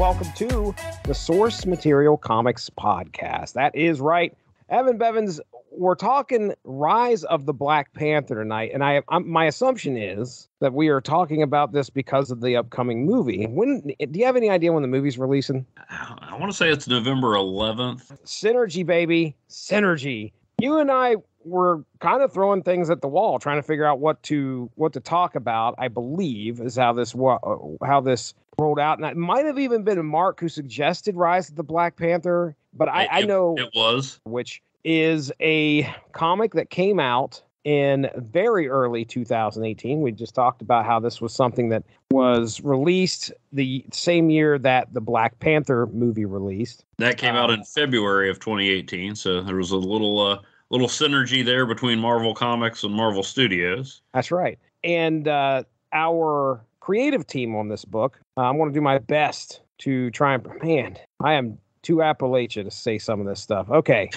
welcome to the Source Material Comics Podcast. That is right. Evan Bevins, we're talking Rise of the Black Panther tonight, and my assumption is that we are talking about this because of the upcoming movie. Do you have any idea when the movie's releasing? I want to say it's November 11th. Synergy, baby. Synergy. You and I were kind of throwing things at the wall, trying to figure out what to talk about, I believe, is how this rolled out. And it might have even been Mark who suggested Rise of the Black Panther, but I know it was, which is a comic that came out in very early 2018. We just talked about how this was something that was released the same year that the Black Panther movie released. That came out in February of 2018, so there was a little synergy there between Marvel Comics and Marvel Studios. That's right. And our creative team on this book, I'm going to do my best to try and... Man, I am too Appalachia to say some of this stuff. Okay.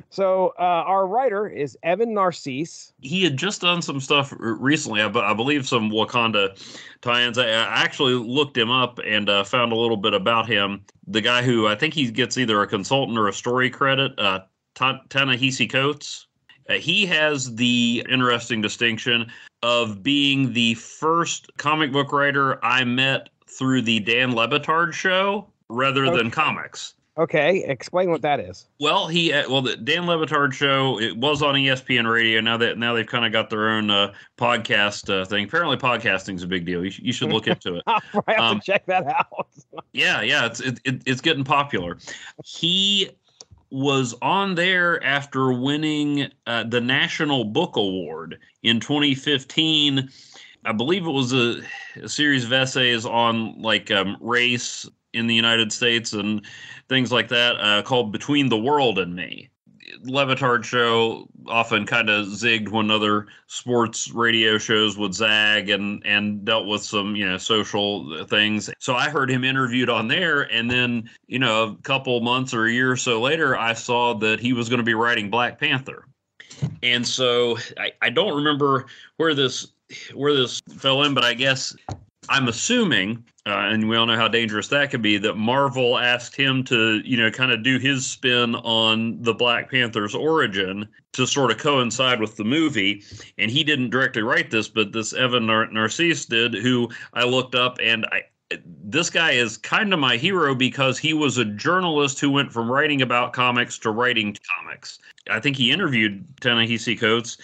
So our writer is Evan Narcisse. He had just done some stuff recently, I believe some Wakanda tie-ins. I actually looked him up and found a little bit about him. The guy who I think he gets either a consultant or a story credit, Ta-Nehisi Coates. He has the interesting distinction of being the first comic book writer I met through the Dan Le Batard show rather than comics. Okay, explain what that is. Well, the Dan Le Batard show, it was on ESPN Radio. Now they've kind of got their own podcast thing. Apparently, podcasting's a big deal. You should look into it. I have to check that out. Yeah, it's getting popular. He was on there after winning the National Book Award in 2015. I believe it was a series of essays on race in the United States and things like that, called Between the World and Me. Le Batard show often kind of zigged when other sports radio shows would zag and dealt with some, social things. So I heard him interviewed on there. And then, a couple months or a year or so later, I saw that he was going to be writing Black Panther. And so I don't remember where this fell in, but I guess I'm assuming, and we all know how dangerous that could be, that Marvel asked him to, kind of do his spin on the Black Panther's origin to sort of coincide with the movie. And he didn't directly write this, but this Evan Narcisse did, who I looked up, and this guy is kind of my hero because he was a journalist who went from writing about comics to writing comics. I think he interviewed Ta-Nehisi Coates.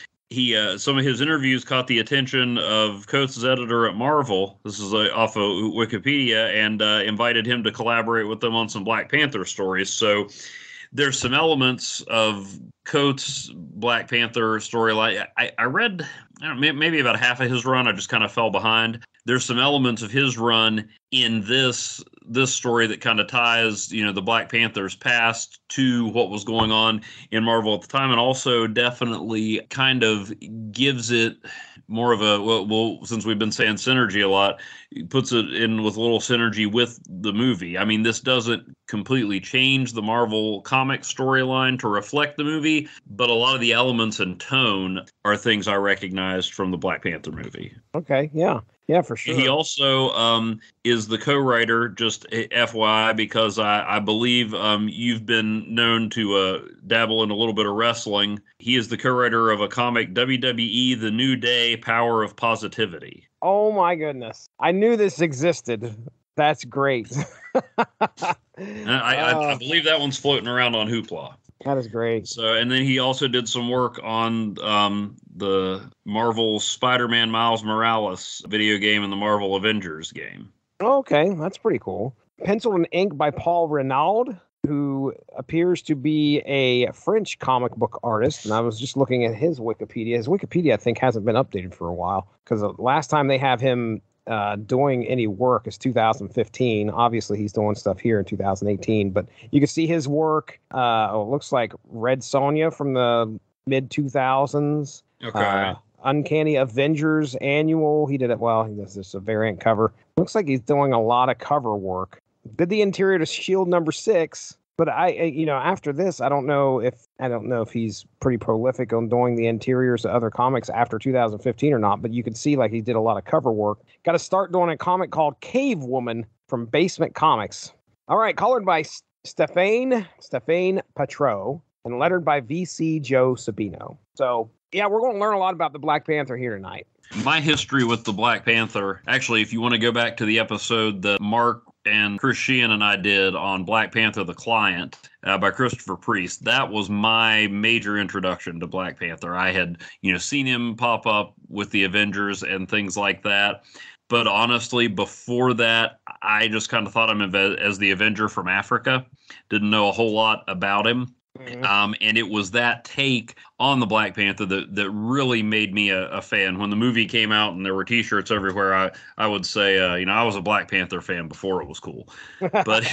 Some of his interviews caught the attention of Coates' editor at Marvel. This is off of Wikipedia, and invited him to collaborate with them on some Black Panther stories. So there's some elements of Coates' Black Panther storyline. I read maybe about half of his run. I just kind of fell behind. There's some elements of his run in this story that kind of ties, the Black Panther's past to what was going on in Marvel at the time, and also definitely kind of gives it more of a, well, since we've been saying synergy a lot, puts it in with a little synergy with the movie. I mean, this doesn't completely change the Marvel comic storyline to reflect the movie, but a lot of the elements and tone are things I recognized from the Black Panther movie. Okay, yeah. Yeah, for sure. He also is the co-writer, just FYI, because I believe you've been known to dabble in a little bit of wrestling. He is the co-writer of a comic, WWE The New Day, Power of Positivity. Oh, my goodness. I knew this existed. That's great. I believe that one's floating around on Hoopla. That is great. So, and then he also did some work on the Marvel Spider-Man Miles Morales video game and the Marvel Avengers game. Okay, that's pretty cool. Pencil and ink by Paul Renaud, who appears to be a French comic book artist. And I was just looking at his Wikipedia. His Wikipedia, I think, hasn't been updated for a while, because the last time they have him doing any work is 2015. Obviously, he's doing stuff here in 2018, but you can see his work. It looks like Red Sonja from the mid 2000s. Okay. Uncanny Avengers Annual. He did it well. He does this a variant cover. Looks like he's doing a lot of cover work. Did the interior to Shield #6. But after this, I don't know if he's pretty prolific on doing the interiors of other comics after 2015 or not. But you can see like he did a lot of cover work. Got to start doing a comic called Cave Woman from Basement Comics. All right, colored by Stefane Patro and lettered by VC Joe Sabino. So, yeah, we're going to learn a lot about the Black Panther here tonight. My history with the Black Panther, actually, if you want to go back to the episode that Mark and Chris Sheehan and I did on Black Panther, the Client by Christopher Priest, that was my major introduction to Black Panther. I had, seen him pop up with the Avengers and things like that. But honestly, before that, I just kind of thought of him as the Avenger from Africa. Didn't know a whole lot about him. Mm-hmm. And it was that take on the Black Panther that really made me a fan. When the movie came out and there were T-shirts everywhere, I would say, I was a Black Panther fan before it was cool. But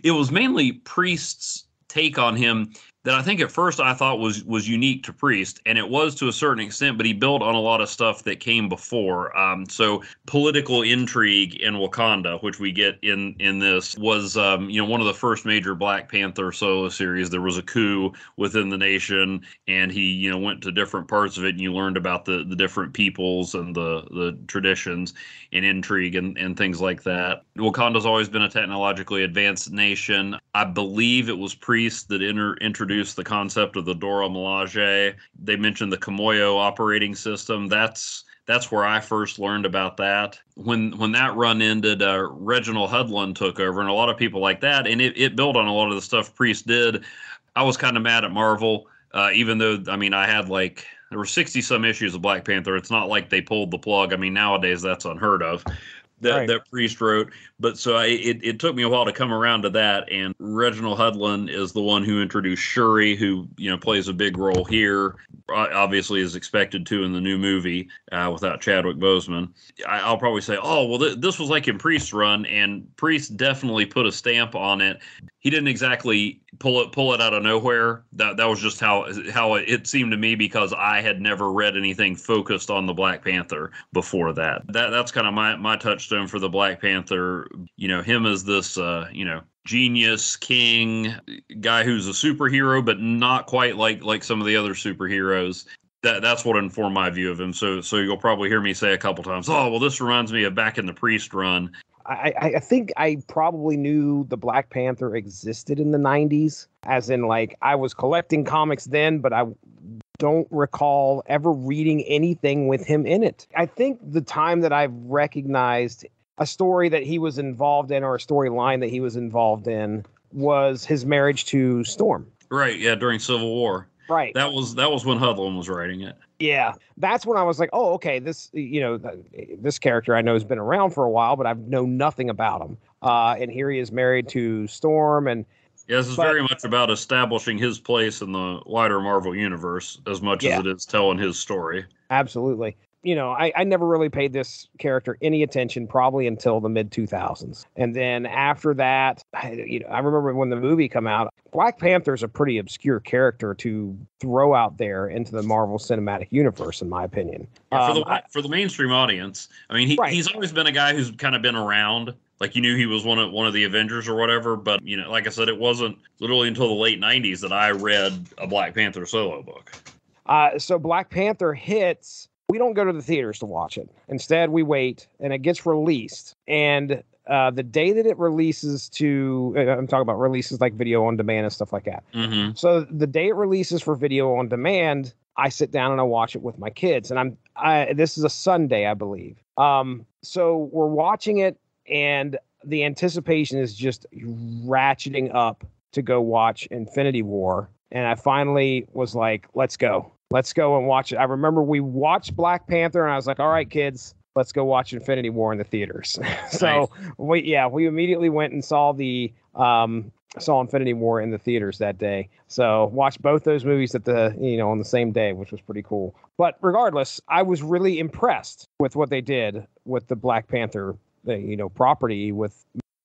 it was mainly Priest's take on him that I think at first I thought was unique to Priest, and it was to a certain extent, but he built on a lot of stuff that came before. So political intrigue in Wakanda, which we get in this, was one of the first major Black Panther solo series. There was a coup within the nation, and he went to different parts of it, and you learned about the different peoples and the traditions and intrigue and things like that. Wakanda's always been a technologically advanced nation. I believe it was Priest that introduced the concept of the Dora Milaje. They mentioned the Kimoyo operating system. That's where I first learned about that. When that run ended, Reginald Hudlin took over, and a lot of people like that, and it built on a lot of the stuff Priest did. I was kind of mad at Marvel, even though, I had there were 60-some issues of Black Panther. It's not like they pulled the plug. Nowadays that's unheard of. That Priest wrote. But so it took me a while to come around to that. And Reginald Hudlin is the one who introduced Shuri, who plays a big role here. Obviously is expected to in the new movie without Chadwick Boseman. I'll probably say, this was like in Priest's run, and Priest definitely put a stamp on it. He didn't exactly pull it out of nowhere. That was just how it seemed to me, because I had never read anything focused on the Black Panther before that. That's kind of my touchstone for the Black Panther. Him as this genius king guy who's a superhero, but not quite like some of the other superheroes. That's what informed my view of him. So you'll probably hear me say a couple times, this reminds me of back in the Priest run. I think I probably knew the Black Panther existed in the 90s, as in I was collecting comics then, but I don't recall ever reading anything with him in it. I think the time that I've recognized a story that he was involved in, or a storyline that he was involved in, was his marriage to Storm. Right, yeah, during Civil War. Right. That was when Hudlin was writing it. Yeah, that's when I was like, oh, okay, this character I know has been around for a while, but I know nothing about him. And here he is married to Storm. And yeah, this is very much about establishing his place in the wider Marvel universe as much as it is telling his story. Absolutely. I never really paid this character any attention probably until the mid-2000s. And then after that, I remember when the movie came out, Black Panther is a pretty obscure character to throw out there into the Marvel Cinematic Universe, in my opinion. For the mainstream audience, he's always been a guy who's kind of been around. Like, you knew he was one of the Avengers or whatever, but, like I said, it wasn't literally until the late 90s that I read a Black Panther solo book. So Black Panther hits... We don't go to the theaters to watch it. Instead, we wait, and it gets released. And the day that it releases I'm talking about releases like video on demand and stuff like that. Mm-hmm. So the day it releases for video on demand, I sit down and I watch it with my kids. And this is a Sunday, I believe. So we're watching it, and the anticipation is just ratcheting up to go watch Infinity War. And I finally was like, let's go and watch it. I remember we watched Black Panther, and I was like, all right, kids, let's go watch Infinity War in the theaters. So we immediately went and saw saw Infinity War in the theaters that day. So watched both those movies on the same day, which was pretty cool. But regardless, I was really impressed with what they did with the Black Panther, property.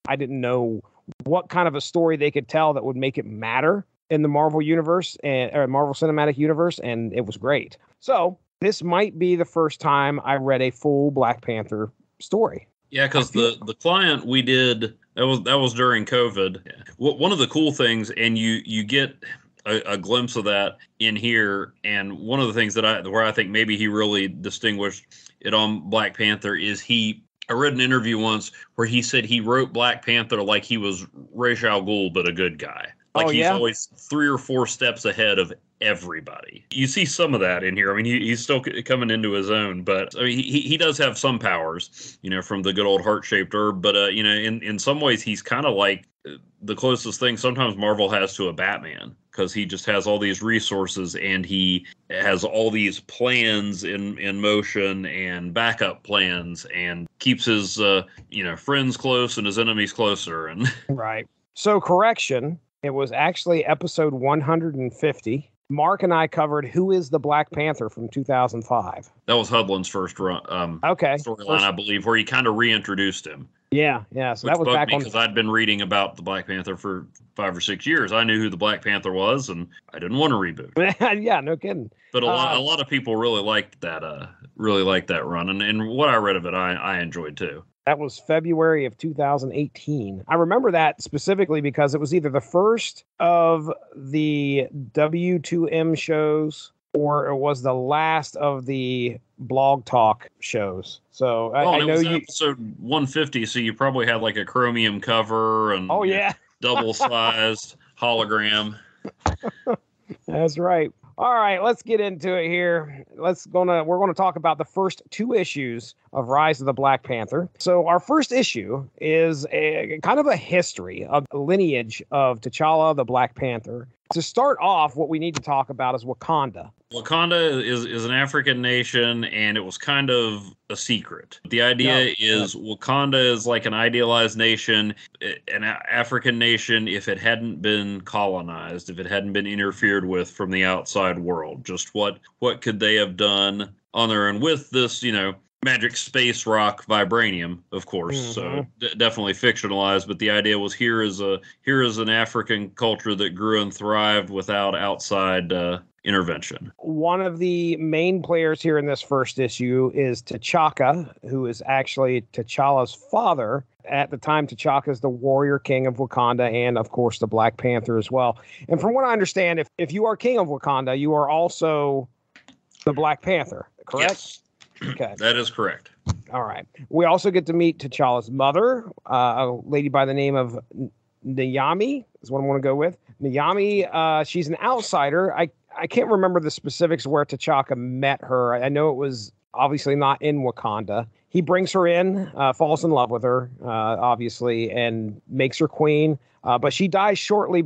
I didn't know what kind of a story they could tell that would make it matter in the Marvel universe or Marvel Cinematic Universe, and it was great. So this might be the first time I read a full Black Panther story. Yeah, because the Client we did, that was during COVID. One of the cool things, and you get a glimpse of that in here, and one of the things where I think maybe he really distinguished it on Black Panther is he I read an interview once where he said he wrote Black Panther like he was Ra's al Ghul, but a good guy. Like he's always 3 or 4 steps ahead of everybody. You see some of that in here. I mean, he's still coming into his own, but I mean, he does have some powers, from the good old heart-shaped herb. But in some ways, he's kind of like the closest thing sometimes Marvel has to a Batman, because he just has all these resources and he has all these plans in motion and backup plans, and keeps his friends close and his enemies closer. And right. So correction. It was actually episode 150. Mark and I covered Who is the Black Panther from 2005. That was Hudlin's first run. Storyline, I believe, where he kind of reintroduced him. Yeah. So that was back on, because I'd been reading about the Black Panther for 5 or 6 years. I knew who the Black Panther was, and I didn't want to reboot. Yeah, no kidding. But a lot of people really liked that. Run, and what I read of it, I enjoyed too. That was February of 2018. I remember that specifically because it was either the first of the W2M shows or it was the last of the Blog Talk shows. So I know you episode 150, so you probably had like a chromium cover and double-sized hologram. That's right. All right, let's get into it here. We're going to talk about the first 2 issues of Rise of the Black Panther. So our first issue is a kind of a history, a lineage of T'Challa, the Black Panther. To start off, what we need to talk about is Wakanda. Wakanda is an African nation, and it was kind of a secret. The idea is Wakanda is like an idealized nation, an African nation, if it hadn't been colonized, if it hadn't been interfered with from the outside world. Just what could they have done on their own with this, magic space rock vibranium, of course. So definitely fictionalized, but the idea was here is an African culture that grew and thrived without outside intervention. One of the main players here in this first issue is T'Chaka, who is actually T'Challa's father. At the time, T'Chaka is the warrior king of Wakanda and, of course, the Black Panther as well. And from what I understand, if you are king of Wakanda, you are also the Black Panther, correct? Yes. Okay. That is correct. All right. We also get to meet T'Challa's mother, a lady by the name of Naomi is what I want to go with. Naomi, she's an outsider. I can't remember the specifics where T'Chaka met her. I know it was obviously not in Wakanda. He brings her in, falls in love with her, obviously, and makes her queen. But she dies shortly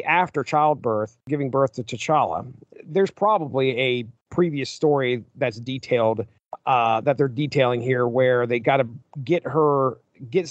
after childbirth, giving birth to T'Challa. There's probably a previous story that's detailed, that they're detailing here, where they got to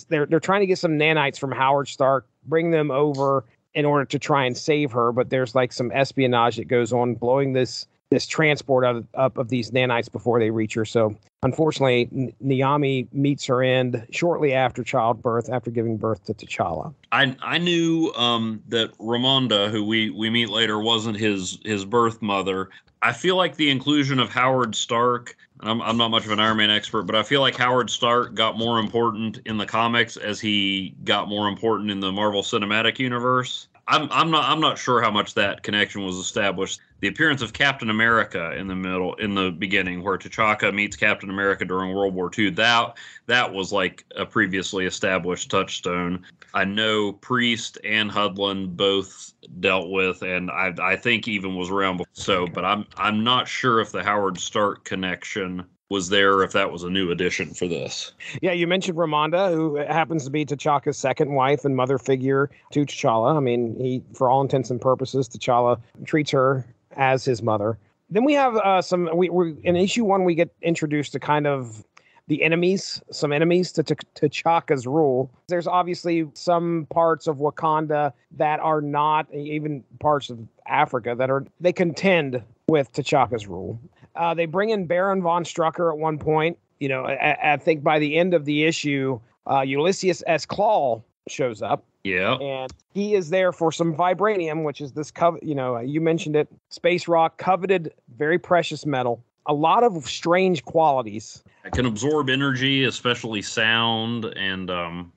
they're trying to get some nanites from Howard Stark, bring them over in order to try and save her. But there's like some espionage that goes on, blowing this transport up of these nanites before they reach her. So unfortunately, Naomi meets her end shortly after childbirth, after giving birth to T'Challa. I knew that Ramonda, who we meet later, wasn't his birth mother. I feel like the inclusion of Howard Stark, and I'm not much of an Iron Man expert, but I feel like Howard Stark got more important in the comics as he got more important in the Marvel Cinematic Universe. I'm not sure how much that connection was established. The appearance of Captain America in the beginning, where T'Chaka meets Captain America during World War II, that was like a previously established touchstone. I know Priest and Hudlin both dealt with, and I think even was around before. So, but I'm not sure if the Howard Stark connection was there, or if that was a new addition for this. Yeah, you mentioned Ramonda, who happens to be T'Chaka's second wife and mother figure to T'Challa. I mean, he, for all intents and purposes, T'Challa treats her as his mother. Then we have we in issue 1, we get introduced to kind of some enemies to T'Chaka's rule. There's obviously some parts of Wakanda that are not, even parts of Africa they contend with T'Chaka's rule. They bring in Baron von Strucker at one point. I think by the end of the issue, Ulysses S. Claw shows up. Yeah. And he is there for some vibranium, which is this, you mentioned it, space rock, coveted, very precious metal. A lot of strange qualities. It can absorb energy, especially sound, and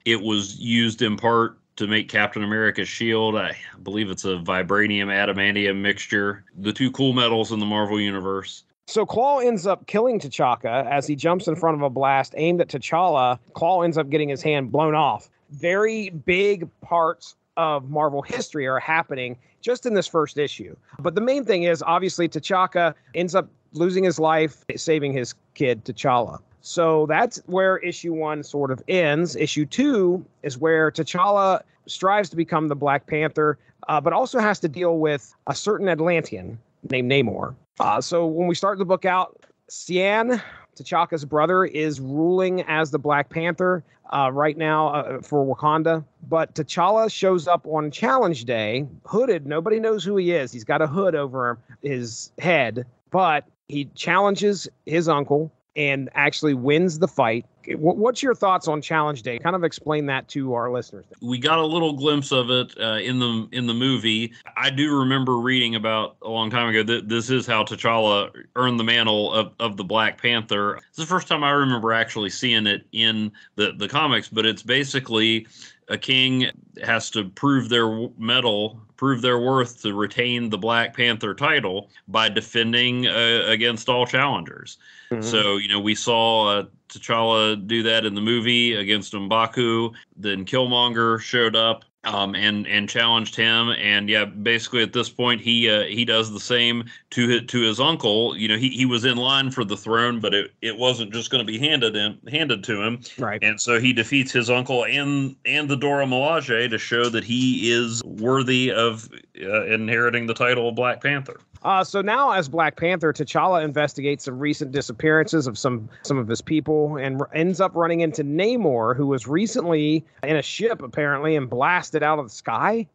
it was used in part to make Captain America's shield. I believe it's a vibranium adamantium mixture. The two cool metals in the Marvel Universe. So Claw ends up killing T'Chaka as he jumps in front of a blast aimed at T'Challa. Claw ends up getting his hand blown off. Very big parts of Marvel history are happening just in this first issue. But the main thing is, obviously, T'Chaka ends up losing his life, saving his kid, T'Challa. So that's where issue 1 sort of ends. Issue 2 is where T'Challa strives to become the Black Panther, but also has to deal with a certain Atlantean named Namor. So when we start the book out, Cian, T'Chaka's brother, is ruling as the Black Panther right now for Wakanda. But T'Challa shows up on Challenge Day, hooded. Nobody knows who he is. He's got a hood over his head, but he challenges his uncle and actually wins the fight. What's your thoughts on Challenge Day? Kind of explain that to our listeners. We got a little glimpse of it in the movie. I do remember reading about a long time ago that this is how T'Challa earned the mantle of the Black Panther. It's the first time I remember actually seeing it in the comics, but it's basically a king has to prove their mettle, prove their worth to retain the Black Panther title by defending against all challengers. Mm-hmm. So, we saw T'Challa do that in the movie against M'Baku. Then Killmonger showed up and challenged him. And yeah, basically at this point he does the same to his uncle. He was in line for the throne, but it wasn't just going to be handed to him. Right. And so he defeats his uncle and the Dora Milaje to show that he is worthy of inheriting the title of Black Panther. So now, as Black Panther, T'Challa investigates some recent disappearances of some of his people and ends up running into Namor, who was recently in a ship, apparently, and blasted out of the sky.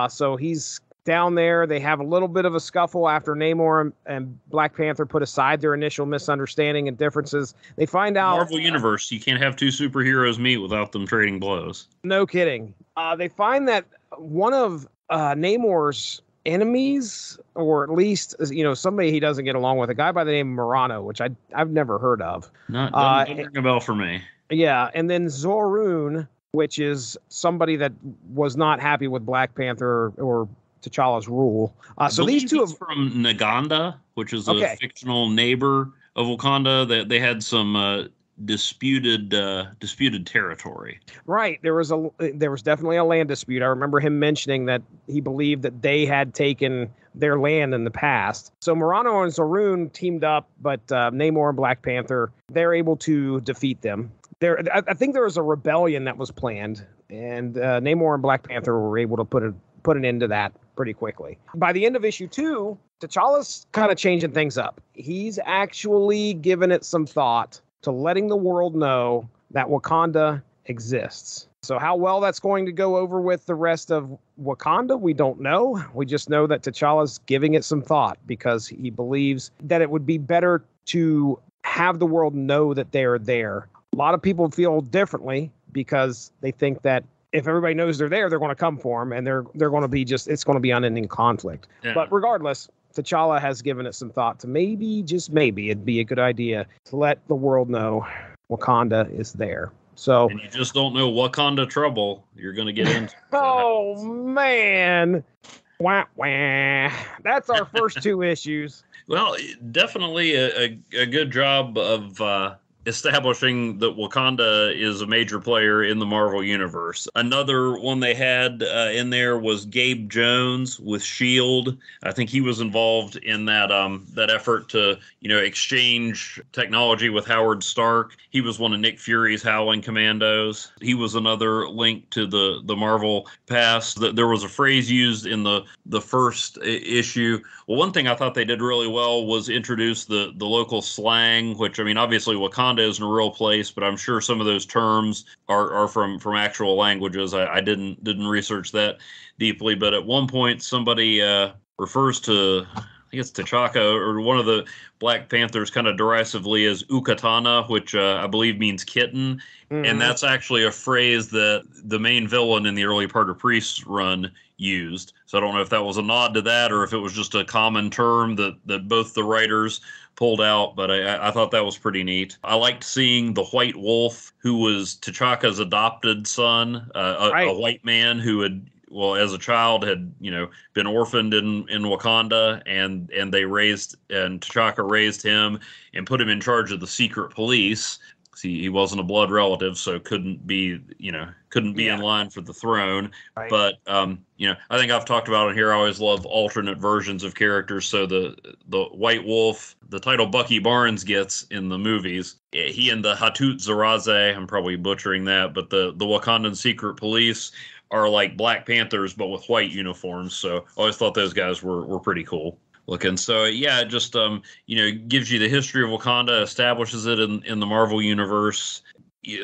So he's down there. They have a little bit of a scuffle after Namor and Black Panther put aside their initial misunderstanding and differences. They find out... Marvel Universe, you can't have two superheroes meet without them trading blows. No kidding. They find that one of Namor's enemies, or at least somebody he doesn't get along with, a guy by the name of Murano, which I've never heard of. Doesn't ring a bell for me. Yeah, and then Zorun, which is somebody that was not happy with Black Panther or T'Challa's rule. So these two from Naganda, which is a fictional neighbor of Wakanda. That they had some disputed territory. Right. There was definitely a land dispute. I remember him mentioning that he believed that they had taken their land in the past. So Murano and Zorun teamed up, but Namor and Black Panther, they're able to defeat them. I think there was a rebellion that was planned, and Namor and Black Panther were able to put an end to that pretty quickly. By the end of issue 2, T'Challa's kind of changing things up. He's actually given it some thought to letting the world know that Wakanda exists. So how well that's going to go over with the rest of Wakanda, we don't know. We just know that T'Challa's giving it some thought because he believes that it would be better to have the world know that they're there. A lot of people feel differently because they think that if everybody knows they're there, they're going to come for them, and they're going to be it's going to be unending conflict. Yeah. But regardless, T'Challa has given it some thought to maybe, just maybe, it'd be a good idea to let the world know Wakanda is there. So, and you just don't know what kind of trouble you're going to get into. Oh, man. Wah, wah. That's our first 2 issues. Well, definitely a good job of establishing that Wakanda is a major player in the Marvel Universe. Another one they had in there was Gabe Jones with S.H.I.E.L.D. I think he was involved in that effort to exchange technology with Howard Stark. He was one of Nick Fury's Howling Commandos. He was another link to the Marvel past. There was a phrase used in the first issue. Well, one thing I thought they did really well was introduce the local slang, which, I mean, obviously Wakanda isn't a real place, but I'm sure some of those terms are from actual languages. I didn't research that deeply, but at one point somebody refers to, I think it's T'Chaka or one of the Black Panthers kind of derisively as Ukatana, which I believe means kitten. Mm-hmm. And that's actually a phrase that the main villain in the early part of Priest's run used. So I don't know if that was a nod to that or if it was just a common term that both the writers pulled out, but I thought that was pretty neat. I liked seeing the White Wolf, who was T'Chaka's adopted son, a white man who had well, as a child had, been orphaned in Wakanda, and T'Chaka raised him and put him in charge of the secret police. See, he wasn't a blood relative, so couldn't be in line for the throne. Right. But I think I've talked about it here. I always love alternate versions of characters. So the White Wolf, the title Bucky Barnes gets in the movies, he and the Hatut Zaraze, I'm probably butchering that, but the Wakandan secret police are like Black Panthers but with white uniforms. So I always thought those guys were pretty cool looking. So yeah, it just gives you the history of Wakanda, establishes it in the Marvel universe.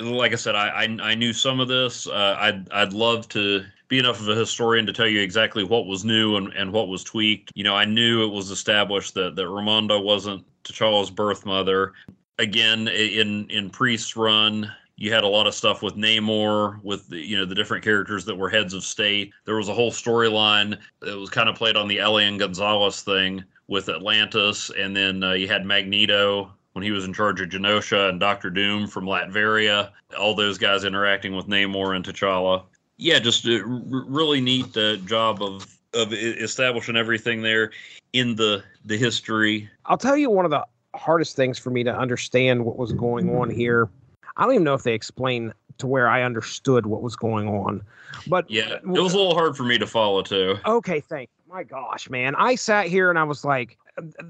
Like I said, I knew some of this. I'd love to be enough of a historian to tell you exactly what was new and what was tweaked. I knew it was established that Ramonda wasn't T'Challa's birth mother. Again, in Priest's run, you had a lot of stuff with Namor, with the different characters that were heads of state. There was a whole storyline that was kind of played on the Elian Gonzalez thing with Atlantis, and then you had Magneto when he was in charge of Genosha, and Doctor Doom from Latveria. All those guys interacting with Namor and T'Challa. Yeah, just a really neat job of establishing everything there in the history. I'll tell you, one of the hardest things for me to understand what was going on here, I don't even know if they explained to where I understood what was going on. But yeah, it was a little hard for me to follow too. Okay, thanks. My gosh, man. I sat here and I was like,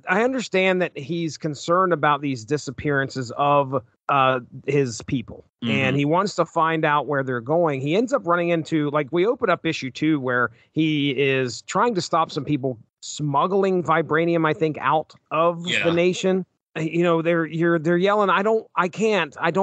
I understand that he's concerned about these disappearances of his people. Mm-hmm. And he wants to find out where they're going. He ends up running into, like, we open up issue 2 where he is trying to stop some people smuggling vibranium, I think, out of the nation. They're yelling, I don't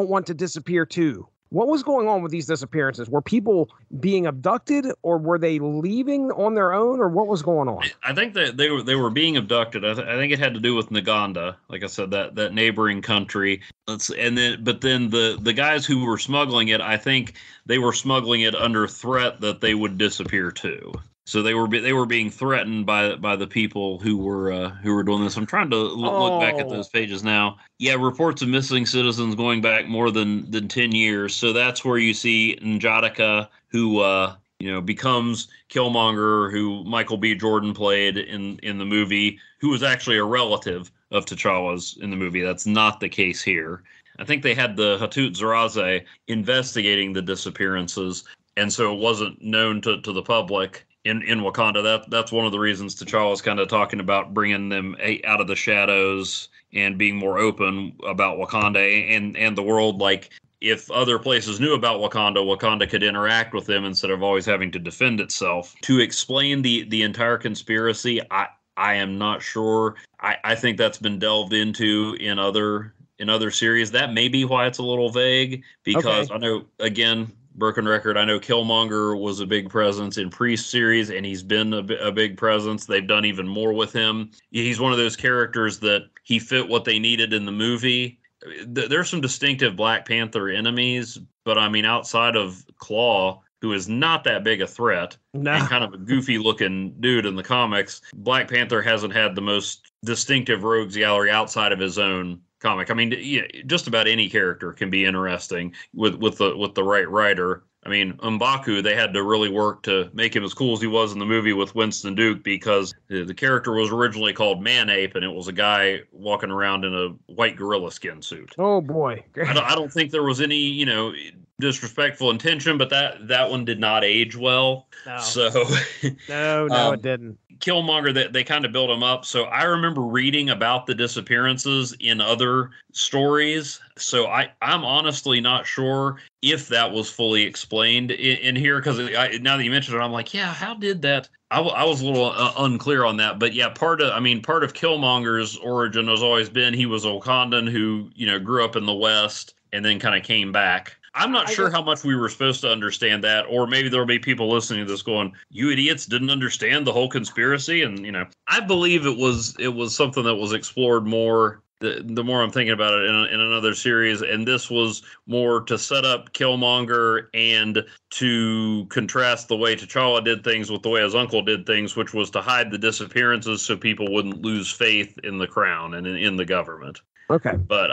want to disappear too. What was going on with these disappearances? Were people being abducted, or were they leaving on their own, or what was going on? I think that they were being abducted. I think it had to do with Naganda, like I said, that neighboring country. But then the guys who were smuggling it, I think they were smuggling it under threat that they would disappear too. So they were being threatened by the people who were doing this. I'm trying to look back at those pages now. Yeah, reports of missing citizens going back more than 10 years. So that's where you see N'Jadaka, who becomes Killmonger, who Michael B. Jordan played in the movie, who was actually a relative of T'Challa's in the movie. That's not the case here. I think they had the Hatut Zaraze investigating the disappearances, and so it wasn't known to the public. In Wakanda, that's one of the reasons T'Challa's kind of talking about bringing them out of the shadows and being more open about Wakanda and the world. Like, if other places knew about Wakanda could interact with them instead of always having to defend itself. To explain the entire conspiracy, I am not sure. I think that's been delved into in other series. That may be why it's a little vague, because I know, again, broken record, I know Killmonger was a big presence in Priest series, and he's been a big presence. They've done even more with him. He's one of those characters that he fit what they needed in the movie. There's some distinctive Black Panther enemies, but I mean, outside of Claw, who is not that big a threat, and kind of a goofy looking dude in the comics, Black Panther hasn't had the most distinctive rogues gallery outside of his own comic. I mean, just about any character can be interesting with the right writer. I mean, M'Baku, they had to really work to make him as cool as he was in the movie with Winston Duke, because the character was originally called Man-Ape, and it was a guy walking around in a white gorilla skin suit. Oh boy! I don't think there was any disrespectful intention, but that one did not age well. No. So no, it didn't. Killmonger, they kind of built him up. So I remember reading about the disappearances in other stories. So I'm honestly not sure if that was fully explained in here, because now that you mentioned it, I'm like, yeah, how did that? I was a little unclear on that. But yeah, part of Killmonger's origin has always been he was a Wakandan who grew up in the West and then kind of came back. I'm not sure how much we were supposed to understand that, or maybe there'll be people listening to this going, you idiots didn't understand the whole conspiracy. And, I believe it was something that was explored more the more I'm thinking about it in another series. And this was more to set up Killmonger and to contrast the way T'Challa did things with the way his uncle did things, which was to hide the disappearances so people wouldn't lose faith in the crown and in the government. Okay. But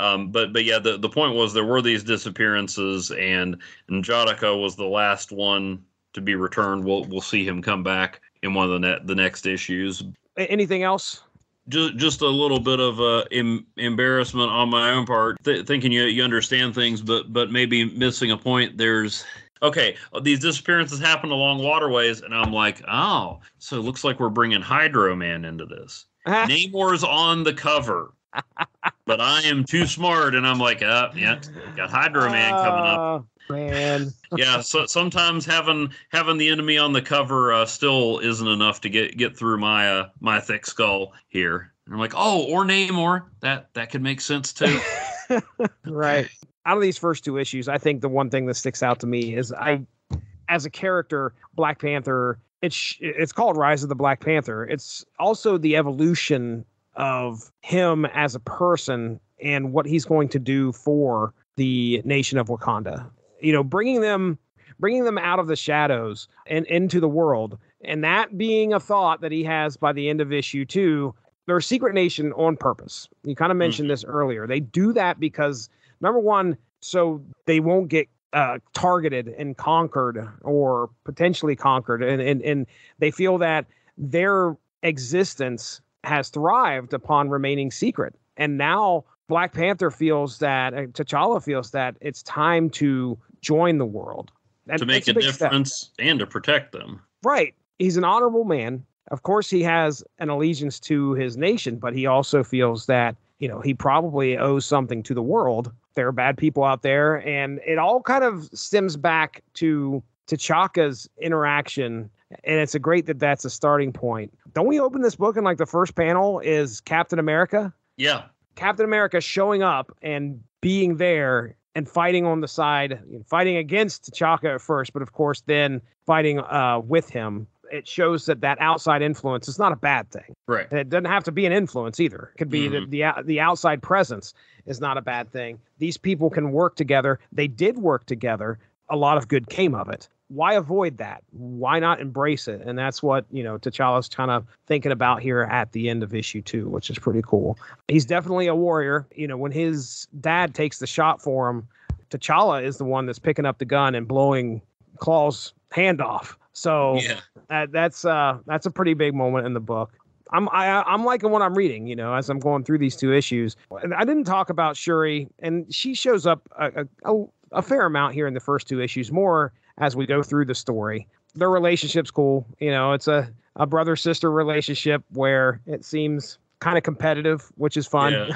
yeah, the point was there were these disappearances, and N'Jadaka was the last one to be returned. We'll see him come back in one of the next issues. Anything else? Just a little bit of embarrassment on my own part, thinking you understand things, but maybe missing a point. These disappearances happen along waterways, and I'm like, oh, so it looks like we're bringing Hydro Man into this. Namor's on the cover, but I am too smart, and I'm like, yeah, got Hydro Man coming up. Man. Yeah, so sometimes having the enemy on the cover still isn't enough to get through my thick skull here. And I'm like, oh, or Namor, that could make sense too. Right. Out of these first two issues, I think the one thing that sticks out to me is as a character, Black Panther, it's called Rise of the Black Panther. It's also the evolution of him as a person and what he's going to do for the nation of Wakanda. Bringing them out of the shadows and into the world, and that being a thought that he has by the end of issue 2. They're a secret nation on purpose. You kind of mentioned this earlier. They do that because, number one, so they won't get targeted and conquered or potentially conquered, and they feel that their existence has thrived upon remaining secret. And now Black Panther feels that, T'Challa feels that it's time to join the world. To make a difference and to protect them. Right. He's an honorable man. Of course, he has an allegiance to his nation, but he also feels that, he probably owes something to the world. There are bad people out there, and it all kind of stems back to T'Chaka's interaction, and it's great that that's a starting point. Don't we open this book and like the first panel is Captain America? Yeah. Captain America showing up and being there and fighting on the side, fighting against T'Chaka at first, but of course then fighting with him. It shows that outside influence is not a bad thing. Right. And it doesn't have to be an influence either. It could be the outside presence is not a bad thing. These people can work together. They did work together. A lot of good came of it. Why avoid that? Why not embrace it? And that's what, T'Challa's kind of thinking about here at the end of issue 2, which is pretty cool. He's definitely a warrior. When his dad takes the shot for him, T'Challa is the one that's picking up the gun and blowing Claw's hand off. So that's a pretty big moment in the book. I'm liking what I'm reading, as I'm going through these two issues. And I didn't talk about Shuri, and she shows up a fair amount here in the first two issues, more as we go through the story. Their relationship's cool. It's a brother-sister relationship where it seems kind of competitive, which is fun.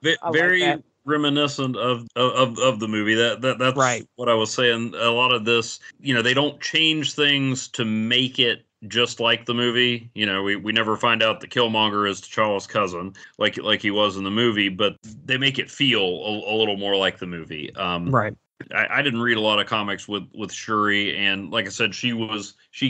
Yeah. Very reminiscent of the movie. That's right. What I was saying. A lot of this, they don't change things to make it just like the movie. We never find out that Killmonger is T'Challa's cousin like he was in the movie, but they make it feel a little more like the movie. Right. I didn't read a lot of comics with Shuri, and like I said, she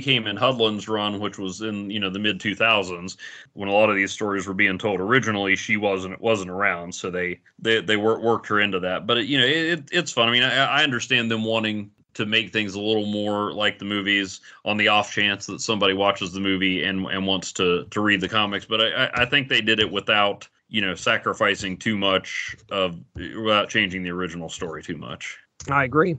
came in Hudlin's run, which was in the mid 2000s when a lot of these stories were being told. Originally, she wasn't around, so they worked her into that. But it's fun. I mean, I understand them wanting to make things a little more like the movies on the off chance that somebody watches the movie and wants to read the comics. But I think they did it without sacrificing too much without changing the original story too much. I agree.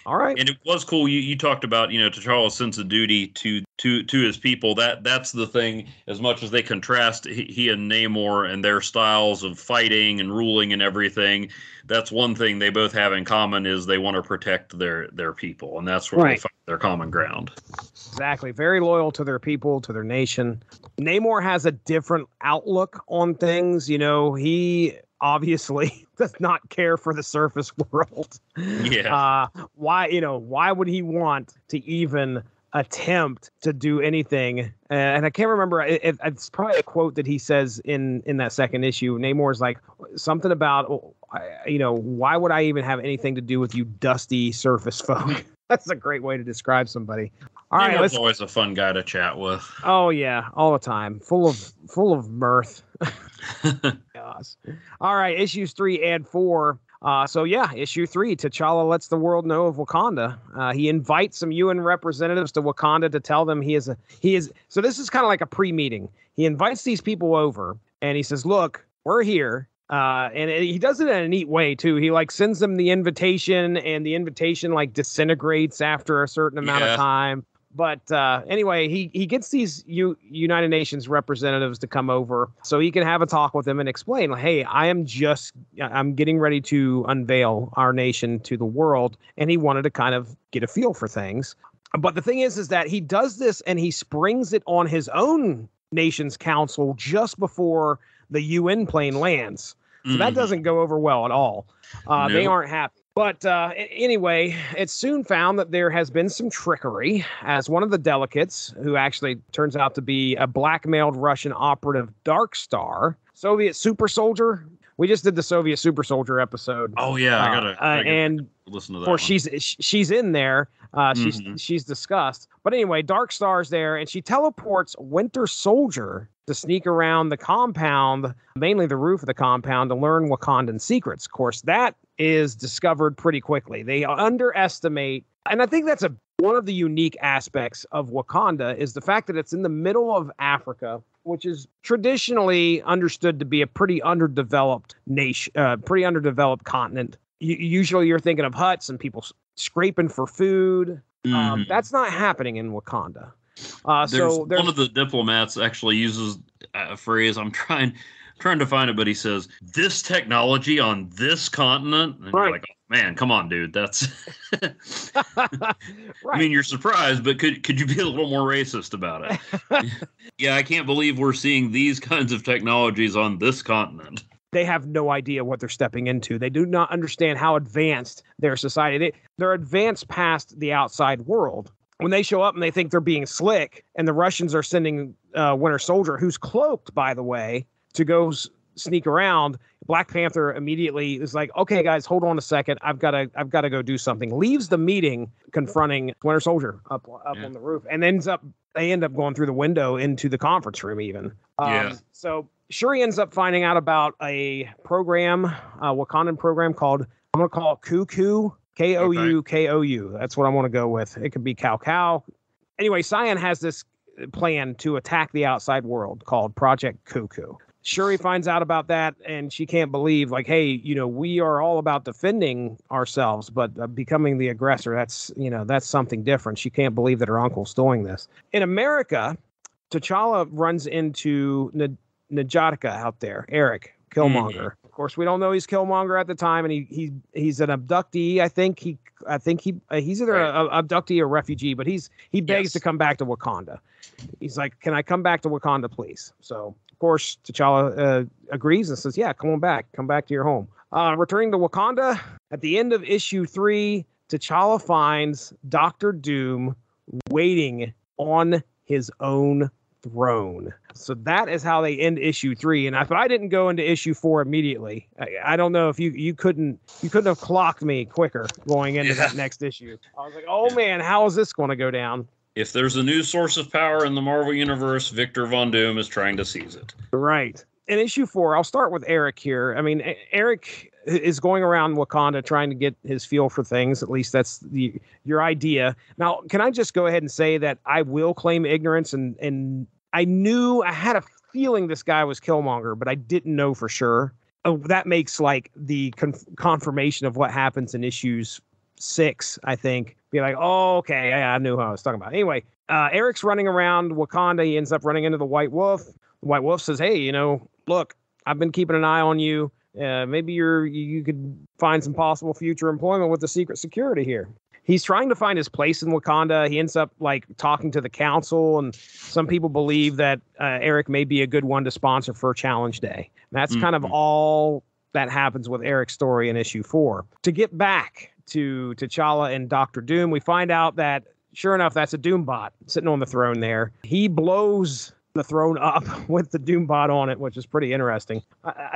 All right. And it was cool. You talked about, T'Challa's sense of duty to his people. That's the thing. As much as they contrast he and Namor and their styles of fighting and ruling and everything, that's one thing they both have in common is they want to protect their people. And that's where they find their common ground. Exactly. Very loyal to their people, to their nation. Namor has a different outlook on things. He obviously does not care for the surface world. Yeah. Why would he want to even attempt to do anything? And I can't remember. It's probably a quote that he says in that second issue. Namor's like something about, why would I even have anything to do with you dusty surface folk? That's a great way to describe somebody. All right, Namor's always a fun guy to chat with. Oh yeah, all the time, full of mirth. Gosh. All right, issues 3 and 4. Issue 3, T'Challa lets the world know of Wakanda. He invites some UN representatives to Wakanda to tell them he is. So this is kind of like a pre-meeting. He invites these people over and he says, "Look, we're here. He does it in a neat way too. He like sends them the invitation, and the invitation like disintegrates after a certain amount of time. But anyway, he gets these United Nations representatives to come over so he can have a talk with them and explain, like, hey, I'm getting ready to unveil our nation to the world. And he wanted to kind of get a feel for things. But the thing is that he does this and he springs it on his own nation's council just before the UN plane lands. So that doesn't go over well at all. Nope. They aren't happy. But anyway, it's soon found that there has been some trickery, as one of the delegates, who actually turns out to be a blackmailed Russian operative, Dark Star, Soviet super soldier. We just did the Soviet super soldier episode. Oh yeah, I gotta listen to that. Or she's in there. She's discussed. But anyway, Dark Star's there, and she teleports Winter Soldier to sneak around the compound, mainly the roof of the compound, to learn Wakandan secrets. Of course, that is discovered pretty quickly. They underestimate, and I think that's one of the unique aspects of Wakanda is the fact that it's in the middle of Africa, which is traditionally understood to be a pretty underdeveloped nation, pretty underdeveloped continent. Usually you're thinking of huts and people scraping for food. That's not happening in Wakanda. There's one of the diplomats actually uses a phrase. I'm trying to find it, but he says, "This technology on this continent," and you're like, oh, "Man, come on, dude, that's." I mean, you're surprised, but could you be a little more racist about it? Yeah, I can't believe we're seeing these kinds of technologies on this continent. They have no idea what they're stepping into. They do not understand how advanced their society. They're advanced past the outside world. When they show up and they think they're being slick, and the Russians are sending Winter Soldier, who's cloaked, by the way, to go sneak around, Black Panther immediately is like, "Okay, guys, hold on a second. I've got to go do something." Leaves the meeting, confronting Winter Soldier up on the roof, and they end up going through the window into the conference room even. So Shuri ends up finding out about a program, a Wakandan program called, I'm going to call it Cuckoo. K-O-U. That's what I want to go with. It could be Cow. Anyway, Cyan has this plan to attack the outside world called Project Cuckoo. Shuri finds out about that, and she can't believe, like, hey, we are all about defending ourselves, but becoming the aggressor, that's something different. She can't believe that her uncle's doing this. In America, T'Challa runs into Najatka out there, Eric Killmonger. Of course, we don't know he's Killmonger at the time, and he's an abductee. I think he's either an abductee or refugee, but he begs to come back to Wakanda. He's like, "Can I come back to Wakanda, please?" So of course T'Challa agrees and says, "Yeah, come back to your home." Returning to Wakanda at the end of issue 3, T'Challa finds Dr. Doom waiting on his own throne. So that is how they end issue 3. And if I didn't go into issue 4 immediately, I don't know if you couldn't have clocked me quicker going into that next issue. I was like, oh man, how is this going to go down? If there's a new source of power in the Marvel Universe, Victor Von Doom is trying to seize it. Right. In issue 4, I'll start with Eric here. I mean, Eric is going around Wakanda trying to get his feel for things. At least that's your idea. Now, can I just go ahead and say that I will claim ignorance, and I had a feeling this guy was Killmonger, but I didn't know for sure. Oh, that makes like the confirmation of what happens in issues 6, I think. Be like, oh, okay, yeah, I knew who I was talking about. Anyway, Eric's running around Wakanda. He ends up running into the White Wolf. The White Wolf says, hey, look, I've been keeping an eye on you. Maybe you could find some possible future employment with the secret security here. He's trying to find his place in Wakanda. He ends up like talking to the council, and some people believe that Eric may be a good one to sponsor for Challenge Day. And that's kind of all that happens with Eric's story in issue 4. To get back to T'Challa and Dr. Doom, we find out that sure enough, that's a Doombot sitting on the throne there. He blows the throne up with the Doombot on it, which is pretty interesting.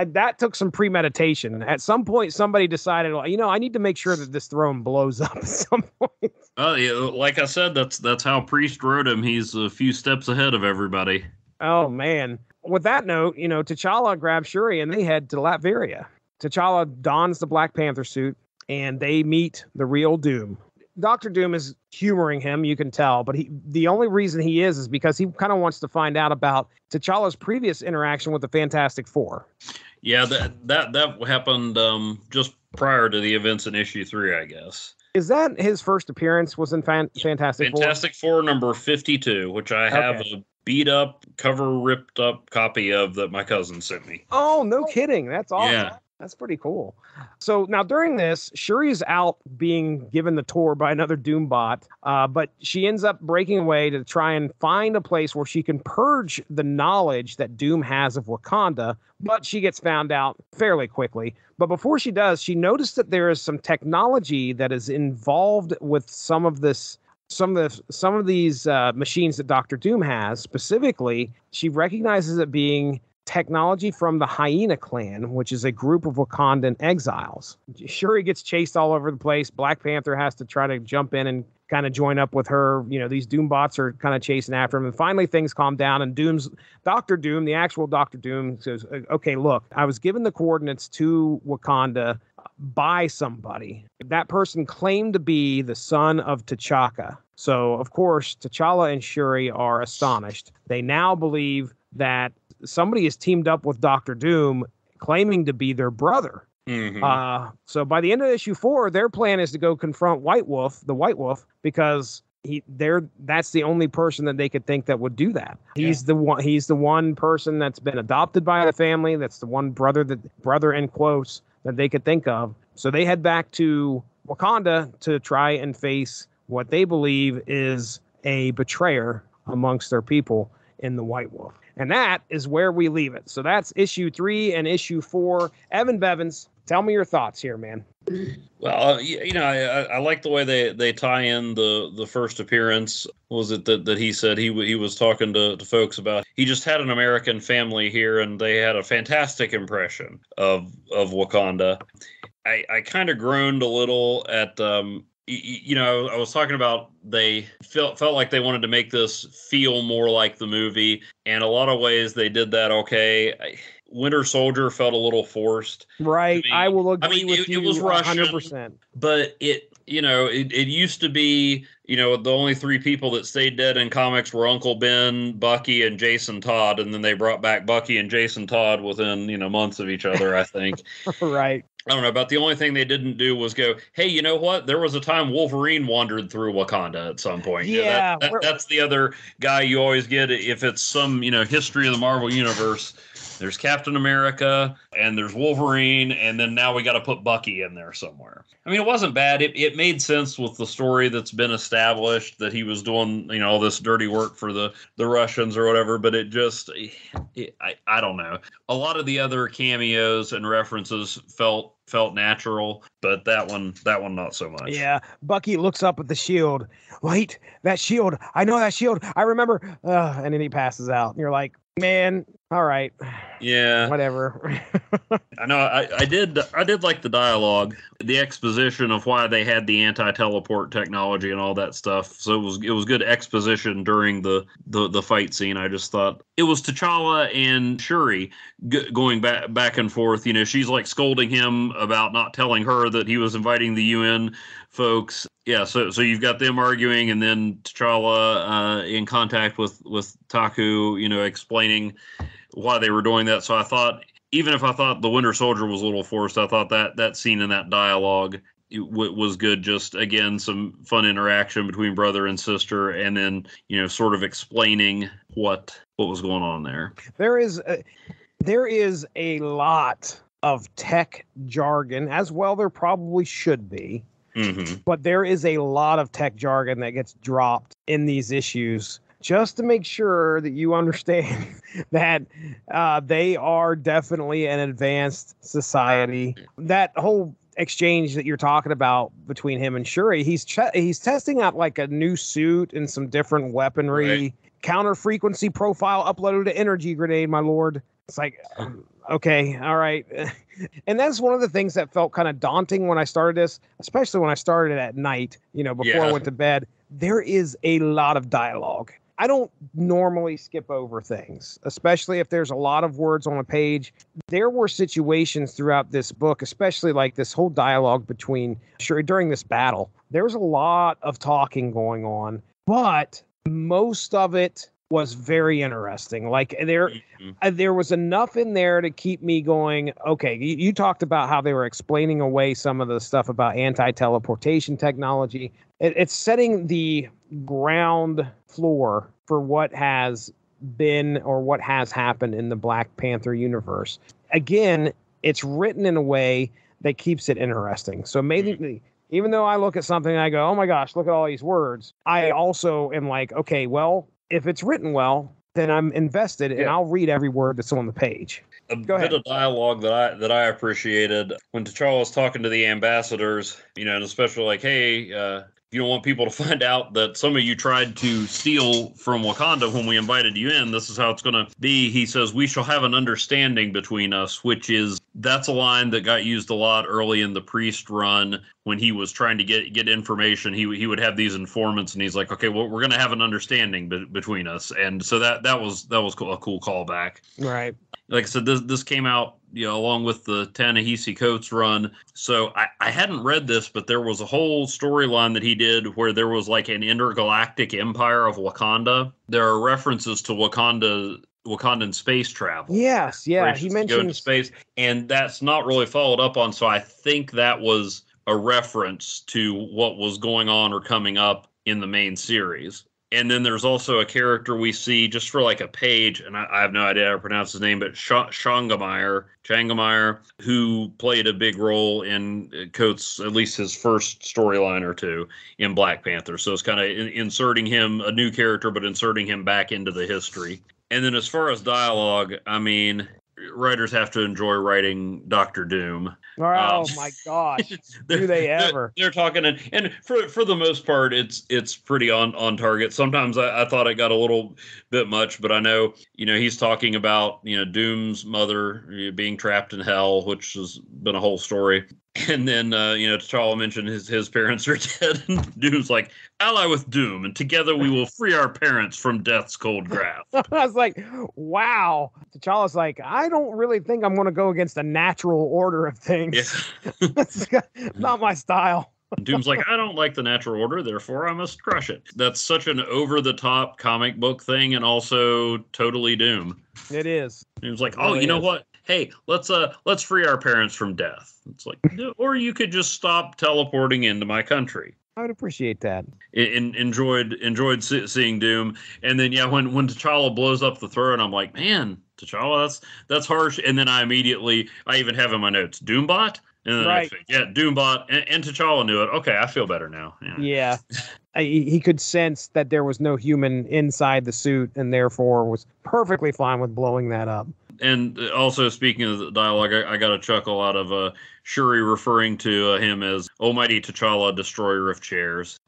That took some premeditation. At some point, somebody decided, well, I need to make sure that this throne blows up at some point. Yeah, like I said, that's how Priest wrote him. He's a few steps ahead of everybody. Oh, man. With that note, T'Challa grabs Shuri and they head to Latveria. T'Challa dons the Black Panther suit and they meet the real Doom. Dr. Doom is humoring him, you can tell, but the only reason he is because he kind of wants to find out about T'Challa's previous interaction with the Fantastic Four. Yeah, that happened just prior to the events in issue 3, I guess. Is that his first appearance was in Fantastic Four? Fantastic Four number 52, which I have a beat up, cover ripped up copy of that my cousin sent me. Oh, no kidding. That's awesome. Yeah. That's pretty cool. So now during this, Shuri's out being given the tour by another Doombot, but she ends up breaking away to try and find a place where she can purge the knowledge that Doom has of Wakanda, but she gets found out fairly quickly. But before she does, she noticed that there is some technology that is involved with some of these machines that Dr. Doom has. Specifically, she recognizes it being technology from the Hyena clan, which is a group of Wakandan exiles. Shuri gets chased all over the place. Black Panther has to try to jump in and kind of join up with her. You know, these Doombots are kind of chasing after him. And finally, things calm down. And Dr. Doom, the actual Dr. Doom, says, okay, look, I was given the coordinates to Wakanda by somebody. That person claimed to be the son of T'Chaka. So, of course, T'Challa and Shuri are astonished. They now believe that somebody is teamed up with Dr. Doom, claiming to be their brother. Mm-hmm. So by the end of issue 4, their plan is to go confront the White Wolf, because that's the only person that they could think that would do that. Yeah. He's the one person that's been adopted by the family. That's the one brother in quotes that they could think of. So they head back to Wakanda to try and face what they believe is a betrayer amongst their people in the White Wolf. And that is where we leave it. So that's issue 3 and issue 4. Evan Bevins, tell me your thoughts here, man. Well, I like the way they tie in the first appearance. Was it that he said he was talking to folks about he just had an American family here and they had a fantastic impression of Wakanda. I kind of groaned a little at I was talking about they felt like they wanted to make this feel more like the movie, and a lot of ways they did that okay. Winter Soldier felt a little forced. Right. I will agree with you. It was Russian, 100%. But it used to be, the only 3 people that stayed dead in comics were Uncle Ben, Bucky, and Jason Todd, and then they brought back Bucky and Jason Todd within, months of each other, I think. Right. I don't know, about the only thing they didn't do was go, hey, you know what? There was a time Wolverine wandered through Wakanda at some point. Yeah. That's the other guy you always get if it's some, history of the Marvel Universe. There's Captain America, and there's Wolverine, and then now we got to put Bucky in there somewhere. I mean, it wasn't bad. It made sense with the story that's been established that he was doing, all this dirty work for the Russians or whatever, but it just, I don't know. A lot of the other cameos and references felt natural, but that one not so much. Yeah, Bucky looks up at the shield. Wait, that shield. I know that shield. I remember. And then he passes out. And you're like, man, all right. Yeah. Whatever. I know. I did like the dialogue, the exposition of why they had the anti-teleport technology and all that stuff. So it was good exposition during the fight scene. I just thought it was T'Challa and Shuri going back and forth. She's like scolding him about not telling her that he was inviting the UN folks. Yeah, so you've got them arguing, and then T'Challa in contact with Taku, explaining why they were doing that. So I thought, even if I thought the Winter Soldier was a little forced, I thought that scene in that dialogue was good. Just, again, some fun interaction between brother and sister, and then, sort of explaining what was going on there. There is a lot of tech jargon, as well there probably should be. Mm-hmm. But there is a lot of tech jargon that gets dropped in these issues just to make sure that you understand that they are definitely an advanced society. That whole exchange that you're talking about between him and Shuri, he's testing out like a new suit and some different weaponry. Right. Counter frequency profile uploaded to energy grenade, my lord. It's like, okay, all right. And that's one of the things that felt kind of daunting when I started this, especially when I started at night, before I went to bed. There is a lot of dialogue. I don't normally skip over things, especially if there's a lot of words on a page. There were situations throughout this book, especially like this whole dialogue during this battle. There was a lot of talking going on, but most of it was very interesting. Like there was enough in there to keep me going. Okay, you talked about how they were explaining away some of the stuff about anti-teleportation technology. It's setting the ground floor for what has been or what has happened in the Black Panther universe. Again, it's written in a way that keeps it interesting. So maybe even though I look at something and I go, oh my gosh, look at all these words, I also am like, okay, well, if it's written well, then I'm invested and I'll read every word that's on the page. Go ahead. Bit of dialogue that I appreciated when T'Challa was talking to the ambassadors, and especially like, hey, you don't want people to find out that some of you tried to steal from Wakanda when we invited you in. This is how it's going to be. He says, we shall have an understanding between us, that's a line that got used a lot early in the Priest run when he was trying to get information. He would have these informants, and he's like, okay, well, we're going to have an understanding between us. And so that was a cool callback. Right. Like I said, this came out, along with the Ta-Nehisi Coates run. So I hadn't read this, but there was a whole storyline that he did where there was like an intergalactic empire of Wakanda. There are references to Wakandan space travel. Yes, yeah. He mentioned go into space, and that's not really followed up on. So I think that was a reference to what was going on or coming up in the main series. And then there's also a character we see just for like a page, and I have no idea how to pronounce his name, but Changameyer, who played a big role in Coates, at least his first storyline or two in Black Panther. So it's kind of inserting him, a new character, but inserting him back into the history. And then as far as dialogue, I mean, writers have to enjoy writing Dr. Doom. Oh my gosh! Do they ever? They're talking, and for the most part, it's pretty on target. Sometimes I thought it got a little bit much, but I know he's talking about Doom's mother being trapped in hell, which has been a whole story. And then T'Challa mentioned his parents are dead, and Doom's like, ally with Doom, and together we will free our parents from death's cold grasp. I was like, wow. T'Challa's like, I don't really think I'm going to go against the natural order of things. Yeah. That's not my style. Doom's like, I don't like the natural order, therefore I must crush it. That's such an over-the-top comic book thing, and also totally Doom. It is. Doom's like, oh, you know what? Hey, let's free our parents from death. It's like, or you could just stop teleporting into my country. I would appreciate that. Enjoyed seeing Doom, and then when T'Challa blows up the throne, I'm like, man, T'Challa, that's harsh. And then I even have in my notes, Doombot. And then right. Doombot and T'Challa knew it. Okay, I feel better now. Yeah. He could sense that there was no human inside the suit, and therefore was perfectly fine with blowing that up. And also, speaking of the dialogue, I got a chuckle out of Shuri referring to him as Almighty T'Challa, destroyer of chairs.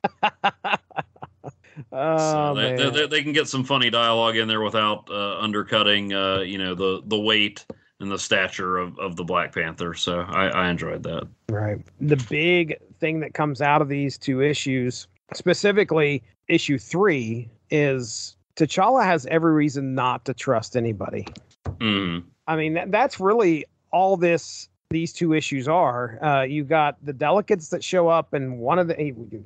They can get some funny dialogue in there without undercutting, the weight and the stature of the Black Panther. So I enjoyed that. Right. The big thing that comes out of these two issues, specifically issue 3, is T'Challa has every reason not to trust anybody. I mean, that's really all these two issues are. You got the delegates that show up, and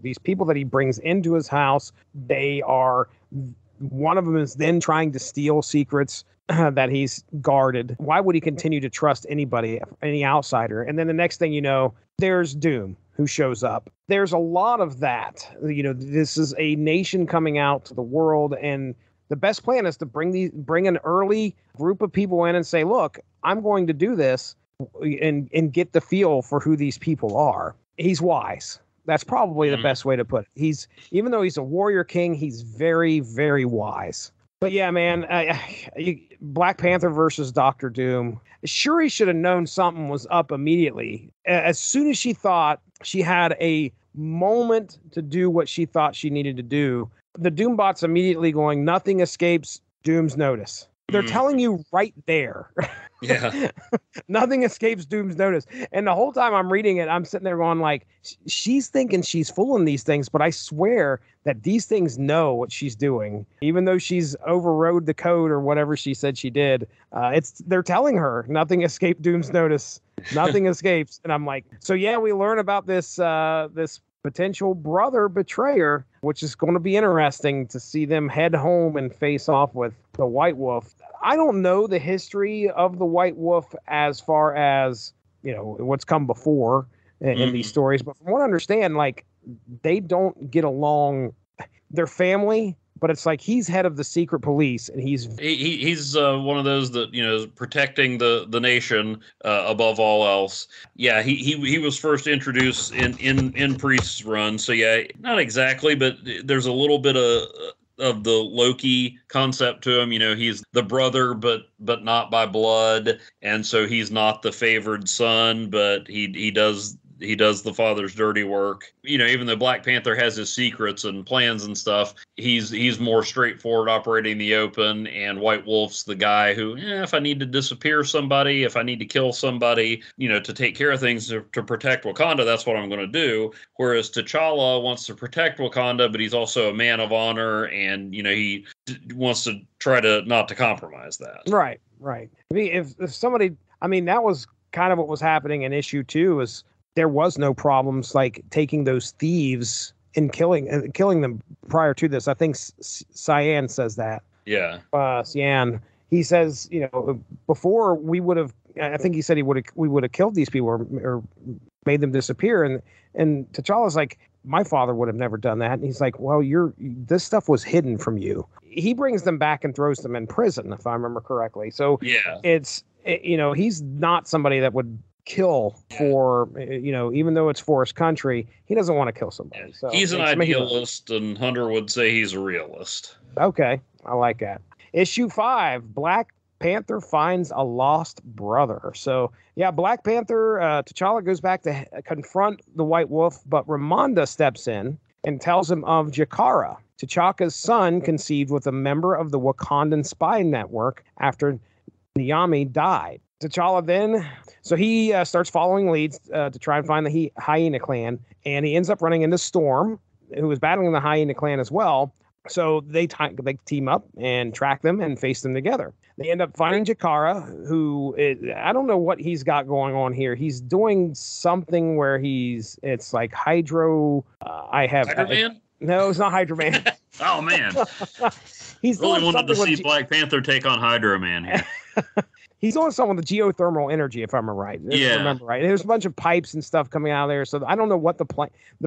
these people that he brings into his house, one of them is then trying to steal secrets that he's guarded. Why would he continue to trust anybody, any outsider? And then the next thing you know, there's Doom who shows up. There's a lot of that. This is a nation coming out to the world, and the best plan is to bring an early group of people in and say, look, I'm going to do this, and get the feel for who these people are. He's wise. That's probably the best way to put it. Even though he's a warrior king, he's very, very wise. But yeah, man, Black Panther versus Dr. Doom. Shuri should have known something was up immediately. As soon as she thought she had a moment to do what she thought she needed to do, the Doombot's immediately going, nothing escapes Doom's notice. They're telling you right there. Yeah. Nothing escapes Doom's notice. And the whole time I'm reading it, I'm sitting there going like, she's thinking she's fooling these things, but I swear that these things know what she's doing, even though she's overrode the code or whatever she said she did. They're telling her nothing escaped Doom's notice. Nothing escapes. And I'm like, so yeah, we learn about this potential brother betrayer, which is going to be interesting to see them head home and face off with the White Wolf. I don't know the history of the White Wolf as far as, what's come before in these stories. But from what I understand, like, they don't get along. They're family, but it's like he's head of the secret police, and he's one of those that is protecting the nation above all else. Yeah, he was first introduced in Priest's run, so yeah, not exactly, but there's a little bit of the Loki concept to him. He's the brother, but not by blood, and so he's not the favored son, but he does the father's dirty work. Even though Black Panther has his secrets and plans and stuff, he's more straightforward, operating the open, and White Wolf's the guy who, if I need to disappear somebody, if I need to kill somebody, to take care of things to protect Wakanda, that's what I'm going to do. Whereas T'Challa wants to protect Wakanda, but he's also a man of honor, and, he wants to try to not to compromise that. Right. I mean, if somebody, that was kind of what was happening in issue 2 is there was no problems like taking those thieves and killing them prior to this. I think Cyan says that. Yeah. Cyan. He says, before we would have. I think he said we would have killed these people or made them disappear. And T'Challa's like, my father would have never done that. And he's like, well, this stuff was hidden from you. He brings them back and throws them in prison, if I remember correctly. So yeah, he's not somebody that would kill for, even though it's for his country, he doesn't want to kill somebody. So he's an idealist, and Hunter would say he's a realist. Okay, I like that. Issue 5, Black Panther finds a lost brother. So yeah, Black Panther, T'Challa goes back to confront the White Wolf, but Ramonda steps in and tells him of Jakara, T'Chaka's son, conceived with a member of the Wakandan spy network after Niamey died. T'Challa then, so he starts following leads to try and find the Hyena clan, and he ends up running into Storm, who is battling the Hyena clan as well. So they team up and track them and face them together. They end up finding Jakara, who I don't know what he's got going on here. He's doing something where it's like Hydro. Hydro Man? No, it's not Hydro Man. Oh man, he's really wanted to see Black Panther take on Hydro Man here. He's on some of the geothermal energy, if I'm right. Yeah. Remember right. There's a bunch of pipes and stuff coming out of there. So I don't know what the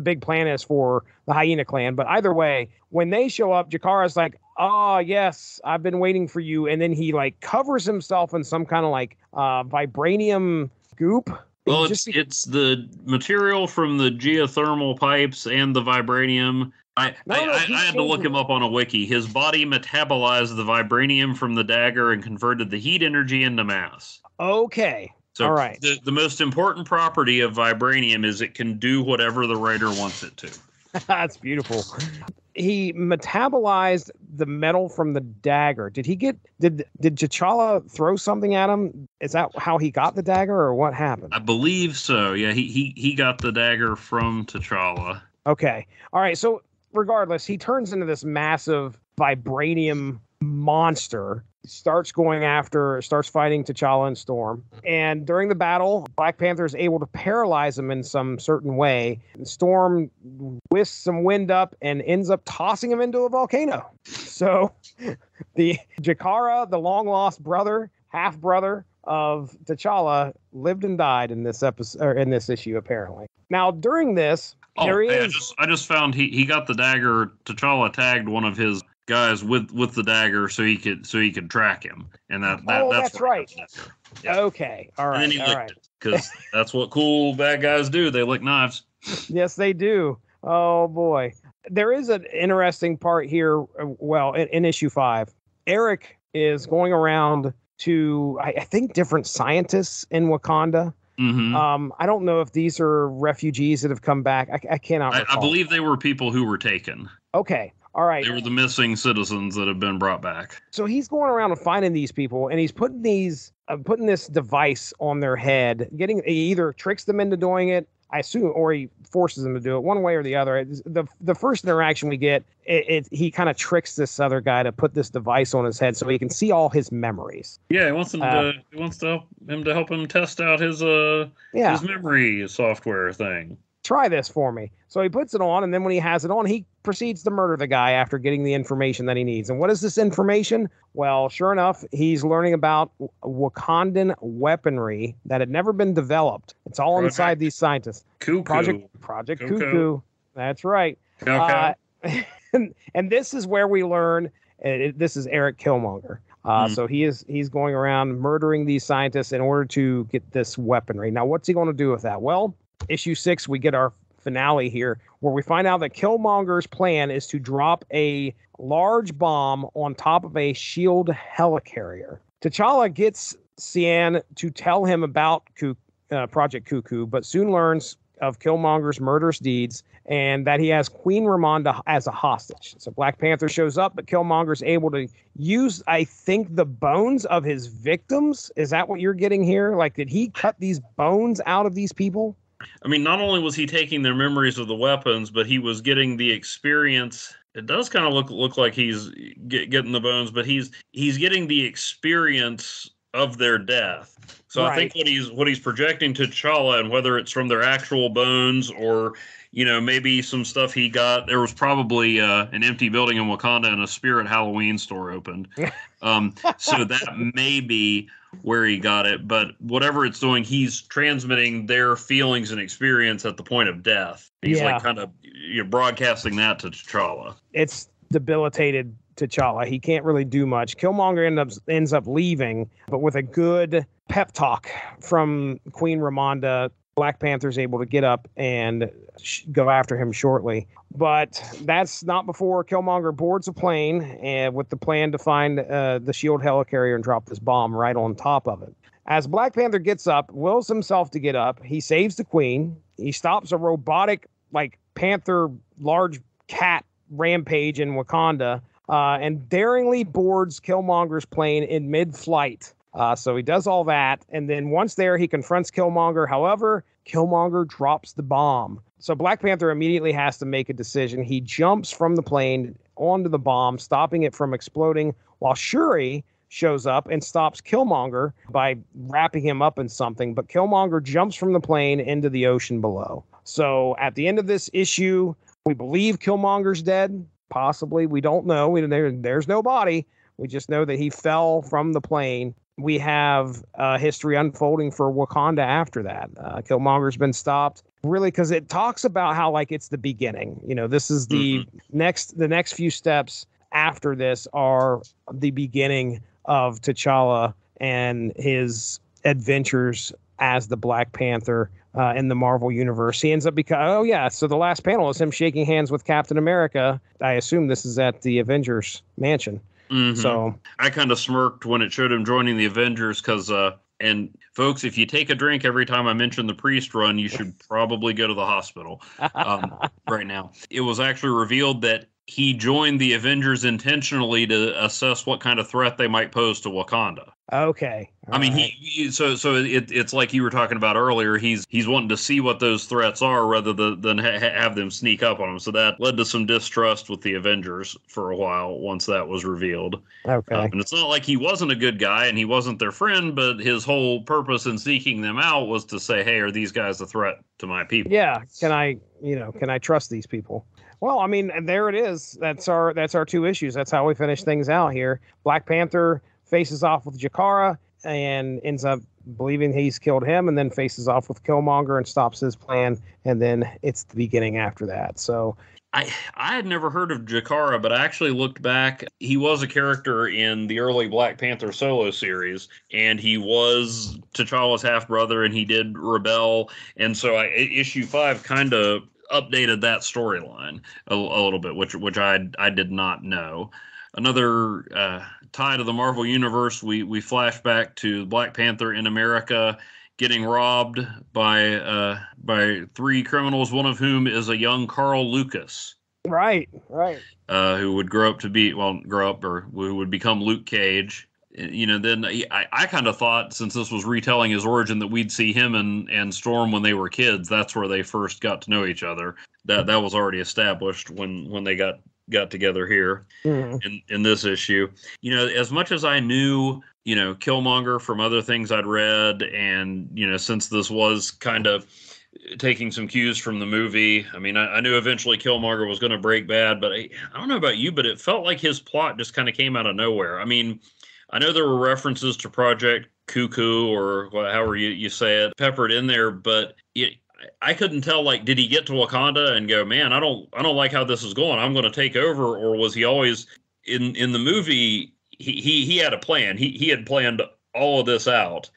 big plan is for the Hyena clan. But either way, when they show up, Jakara's like, oh, yes, I've been waiting for you. And then he like covers himself in some kind of like vibranium goop. Well, it's the material from the geothermal pipes and the vibranium. I had to look him up on a wiki. His body metabolized the vibranium from the dagger and converted the heat energy into mass. Okay. So all right. The most important property of vibranium is it can do whatever the writer wants it to. That's beautiful. He metabolized the metal from the dagger. Did T'Challa throw something at him? Is that how he got the dagger, or what happened? I believe so. Yeah, he got the dagger from T'Challa. Okay. All right. So regardless, he turns into this massive vibranium monster, starts fighting T'Challa and Storm. And during the battle, Black Panther is able to paralyze him in some certain way. Storm whisks some wind up and ends up tossing him into a volcano. So the Jakara, the long lost brother, half brother of T'Challa, lived and died in this episode, or in this issue, apparently. Now, during this, I just found he got the dagger. T'Challa tagged one of his guys with the dagger so he could track him, and that's right. Yeah. Okay, all right, and then he licked it, because that's what cool bad guys do. They lick knives. Yes, they do. Oh boy, there is an interesting part here. Well, in issue 5, Eric is going around to I think different scientists in Wakanda. Mm-hmm. I don't know if these are refugees that have come back. I cannot recall. I believe they were people who were taken. Okay. All right. They were the missing citizens that have been brought back. So he's going around and finding these people, and he's putting putting this device on their head. He either tricks them into doing it, I assume, or he forces them to do it, one way or the other. The first interaction we get, he kind of tricks this other guy to put this device on his head so he can see all his memories. Yeah, he wants him to help him test out his memory software thing. Try this for me. So he puts it on, and then when he has it on, he proceeds to murder the guy after getting the information that he needs. And what is this information? Well, sure enough, he's learning about Wakandan weaponry that had never been developed. It's all inside these scientists. Cuckoo. Project Cuckoo. That's right. Okay. And this is where we learn, this is Eric Killmonger. So he's going around murdering these scientists in order to get this weaponry. Now, what's he going to do with that? Well, issue 6, we get our finale here, where we find out that Killmonger's plan is to drop a large bomb on top of a S.H.I.E.L.D. helicarrier. T'Challa gets Cian to tell him about Project Cuckoo, but soon learns of Killmonger's murderous deeds and that he has Queen Ramonda as a hostage. So Black Panther shows up, but Killmonger's able to use, I think, the bones of his victims. Is that what you're getting here? Like, did he cut these bones out of these people? I mean, not only was he taking their memories of the weapons, but he was getting the experience. It does kind of look like he's getting the bones, but he's getting the experience of their death. So right. I think what he's projecting to T'Challa, and whether it's from their actual bones or, you know, maybe some stuff he got. There was probably an empty building in Wakanda and a Spirit Halloween store opened. So that may be where he got it. But whatever it's doing, he's transmitting their feelings and experience at the point of death. He's like kind of broadcasting that to T'Challa. It's debilitated T'Challa. He can't really do much. Killmonger ends up leaving, but with a good pep talk from Queen Ramonda, Black Panther's able to get up and go after him shortly. But that's not before Killmonger boards a plane and with the plan to find the S.H.I.E.L.D. helicarrier and drop this bomb right on top of it. As Black Panther gets up, wills himself to get up, he saves the Queen. He stops a robotic, like, panther, large cat rampage in Wakanda, and daringly boards Killmonger's plane in mid-flight. So he does all that, and then once there, he confronts Killmonger. However, Killmonger drops the bomb. So Black Panther immediately has to make a decision. He jumps from the plane onto the bomb, stopping it from exploding, while Shuri shows up and stops Killmonger by wrapping him up in something. But Killmonger jumps from the plane into the ocean below. So at the end of this issue, we believe Killmonger's dead. Possibly. We don't know. There's no body. We just know that he fell from the plane. We have history unfolding for Wakanda after that. Killmonger's been stopped, really, because it talks about how, like, it's the beginning. You know, this is the next few steps after this are the beginning of T'Challa and his adventures as the Black Panther in the Marvel Universe. He ends up so the last panel is him shaking hands with Captain America. I assume this is at the Avengers mansion. Mm-hmm. So I kind of smirked when it showed him joining the Avengers because, and folks, if you take a drink every time I mention the Priest run, you should probably go to the hospital right now. It was actually revealed that he joined the Avengers intentionally to assess what kind of threat they might pose to Wakanda. Okay. I mean, it's like you were talking about earlier. He's wanting to see what those threats are rather than have them sneak up on him. So that led to some distrust with the Avengers for a while once that was revealed. Okay. And it's not like he wasn't a good guy and he wasn't their friend, but his whole purpose in seeking them out was to say, hey, are these guys a threat to my people? Yeah. Can I trust these people? Well, I mean, there it is. That's our 2 issues. That's how we finish things out here. Black Panther faces off with Jakara and ends up believing he's killed him, and then faces off with Killmonger and stops his plan, and then it's the beginning after that. So I had never heard of Jakara, but I actually looked back. He was a character in the early Black Panther solo series, and he was T'Challa's half-brother, and he did rebel. And so issue 5 kind of updated that storyline a little bit, which I did not know. Another tie to the Marvel Universe, we flash back to Black Panther in America getting robbed by 3 criminals, one of whom is a young Carl Lucas. Right. Who would grow up to be, well, grow up, or who would become Luke Cage. Then I kind of thought, since this was retelling his origin, that we'd see him and Storm when they were kids. That's where they first got to know each other. That was already established when they got together here in this issue. As much as I knew, Killmonger from other things I'd read, and since this was kind of taking some cues from the movie. I mean, I knew eventually Killmonger was going to break bad, but I don't know about you, but it felt like his plot just kind of came out of nowhere. I mean, I know there were references to Project Cuckoo, or however you say it, peppered in there, but I couldn't tell, like, did he get to Wakanda and go, man, I don't like how this is going, I'm going to take over, or was he always in the movie? He had a plan. He had planned all of this out,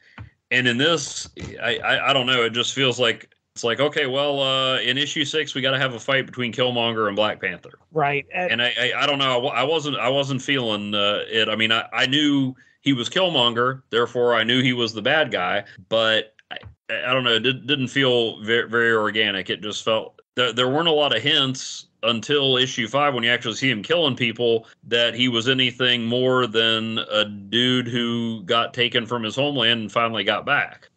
and in this, I don't know. It just feels like it's like, okay, well, in issue 6, we got to have a fight between Killmonger and Black Panther. Right. And I don't know. I wasn't feeling it. I mean, I knew he was Killmonger, therefore I knew he was the bad guy. But I don't know. It didn't feel very, very organic. It just felt there weren't a lot of hints until issue 5, when you actually see him killing people, that he was anything more than a dude who got taken from his homeland and finally got back.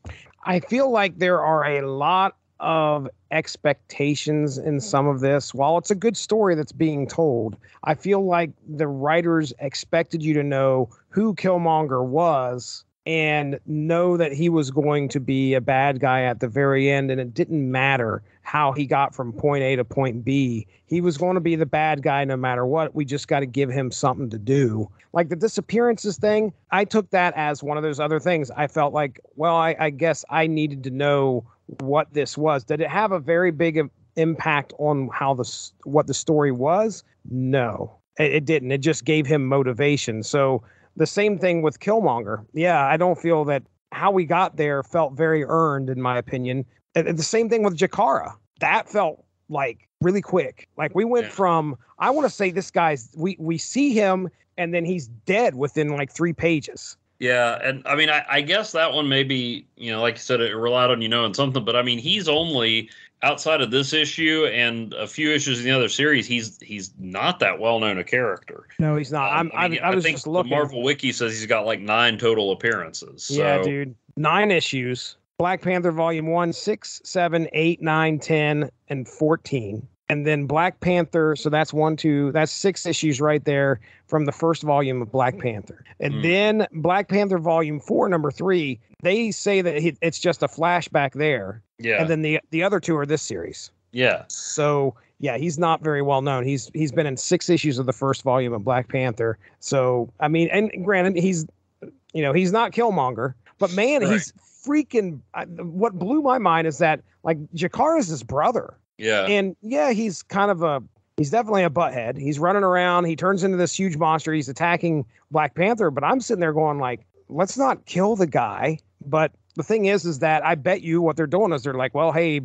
I feel like there are a lot of expectations in some of this. While it's a good story that's being told, I feel like the writers expected you to know who Killmonger was and know that he was going to be a bad guy at the very end, and it didn't matter how he got from point A to point B. He was going to be the bad guy no matter what. We just got to give him something to do. Like the disappearances thing, I took that as one of those other things. I felt like, well, I guess I needed to know what this was. Did it have a very big impact on what the story was? No, it didn't. It just gave him motivation. So the same thing with Killmonger. Yeah, I don't feel that how we got there felt very earned, in my opinion. And the same thing with Jakara. That felt like really quick. Like we went from, I want to say this guy's, we see him and then he's dead within like 3 pages. Yeah, and I mean, I guess that one maybe, like you said, it relied on and something, but I mean, he's only, outside of this issue and a few issues in the other series, he's not that well known a character. No, he's not. I was just looking. The Marvel Wiki says he's got like 9 total appearances. So. Yeah, dude, 9 issues. Black Panther Volume 1, 6, 7, 8, 9, 10, and 14. And then Black Panther, so that's 6 issues right there from the first volume of Black Panther. And then Black Panther Volume 4, number 3, they say that it's just a flashback there. Yeah. And then the other 2 are this series. Yeah. So, yeah, he's not very well known. He's been in 6 issues of the first volume of Black Panther. So, I mean, and granted, he's not Killmonger, but man, right. He's freaking, what blew my mind is that, like, Jakar is his brother. Yeah. And yeah, he's definitely a butthead. He's running around. He turns into this huge monster. He's attacking Black Panther. But I'm sitting there going like, let's not kill the guy. But the thing is that I bet you what they're doing is they're like, well, hey,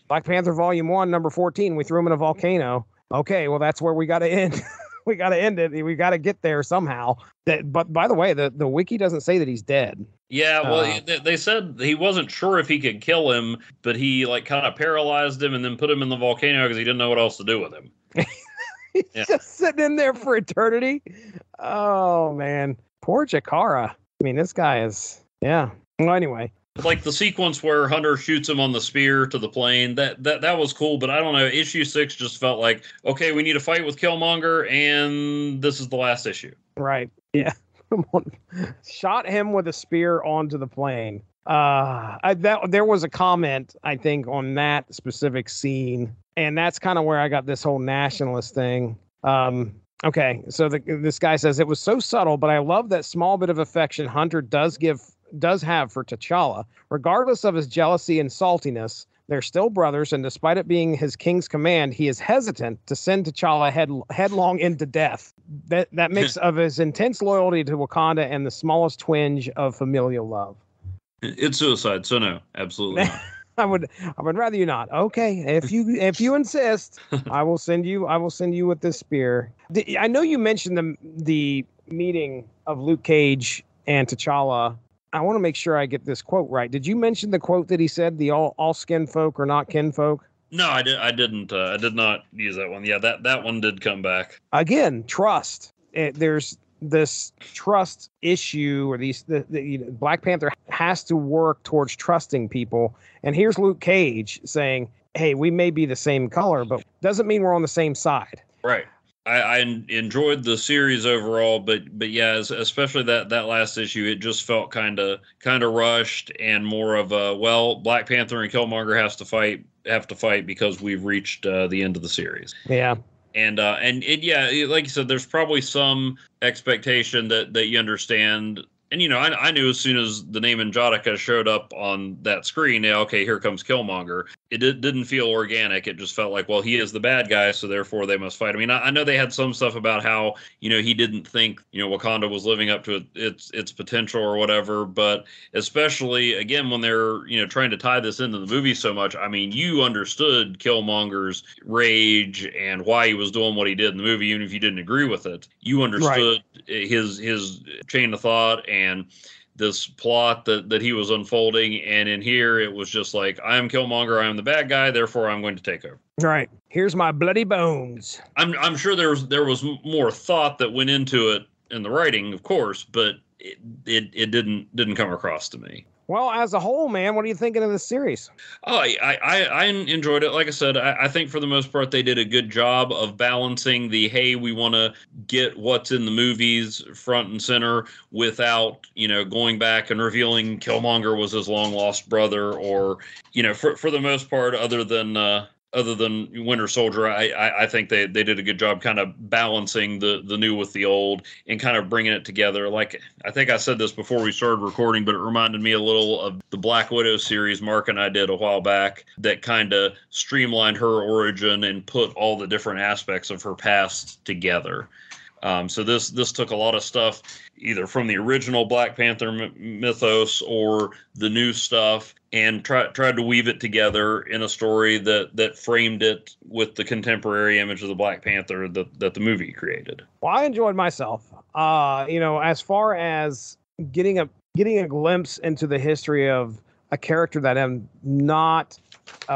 Black Panther Volume 1, number 14, we threw him in a volcano. Okay, well, that's where we got to end. We got to end it. We got to get there somehow. But by the way, the wiki doesn't say that he's dead. Yeah, well, they said he wasn't sure if he could kill him, but he like kind of paralyzed him and then put him in the volcano because he didn't know what else to do with him. He's just sitting in there for eternity. Oh man, poor Jakara. I mean, this guy is Well, anyway. Like the sequence where Hunter shoots him on the spear to the plane, that was cool, but I don't know. Issue 6 just felt like, okay, we need a fight with Killmonger, and this is the last issue. Right. Yeah. Shot him with a spear onto the plane. There was a comment, I think, on that specific scene, and that's kind of where I got this whole nationalist thing. Okay, so this guy says, it was so subtle, but I love that small bit of affection Hunter does have for T'Challa. Regardless of his jealousy and saltiness, they're still brothers, and despite it being his king's command, he is hesitant to send T'Challa headlong into death. That mix of his intense loyalty to Wakanda and the smallest twinge of familial love. It's suicide, so no, absolutely not. I would rather you not. Okay, if you insist, I will send you with this spear. I know you mentioned the meeting of Luke Cage and T'Challa. I want to make sure I get this quote right. Did you mention the quote that he said, the all skin folk are not kinfolk? No, I didn't. I did not use that one. Yeah, that one did come back. Again, trust. There's this trust issue, or Black Panther has to work towards trusting people. And here's Luke Cage saying, "Hey, we may be the same color, but doesn't mean we're on the same side." Right. I enjoyed the series overall, but yeah, especially that last issue, it just felt kind of rushed and more of a, well, Black Panther and Killmonger have to fight because we've reached the end of the series. Yeah. And like you said, there's probably some expectation that you understand. And, I knew as soon as the name Anjadaka showed up on that screen, okay, here comes Killmonger. It didn't feel organic. It just felt like, well, he is the bad guy, so therefore they must fight. I mean, I know they had some stuff about how, he didn't think, Wakanda was living up to its potential or whatever. But especially, again, when they're, trying to tie this into the movie so much, I mean, you understood Killmonger's rage and why he was doing what he did in the movie, even if you didn't agree with it. You understood his chain of thought and this plot that he was unfolding. And in here, it was just like, I am Killmonger, I am the bad guy, therefore I'm going to take over. Right. Here's my bloody bones. I'm sure there was more thought that went into it in the writing, of course, but it didn't come across to me. Well, as a whole, man, what are you thinking of this series? Oh, I enjoyed it. Like I said, I think for the most part they did a good job of balancing the, hey, we want to get what's in the movies front and center without, going back and revealing Killmonger was his long lost brother, or, for the most part, other than Winter Soldier, I think they did a good job kind of balancing the new with the old and kind of bringing it together. Like, I think I said this before we started recording, but it reminded me a little of the Black Widow series Mark and I did a while back that kind of streamlined her origin and put all the different aspects of her past together. So this took a lot of stuff either from the original Black Panther mythos or the new stuff and tried to weave it together in a story that framed it with the contemporary image of the Black Panther that the movie created. Well, I enjoyed myself. As far as getting a glimpse into the history of a character that I'm not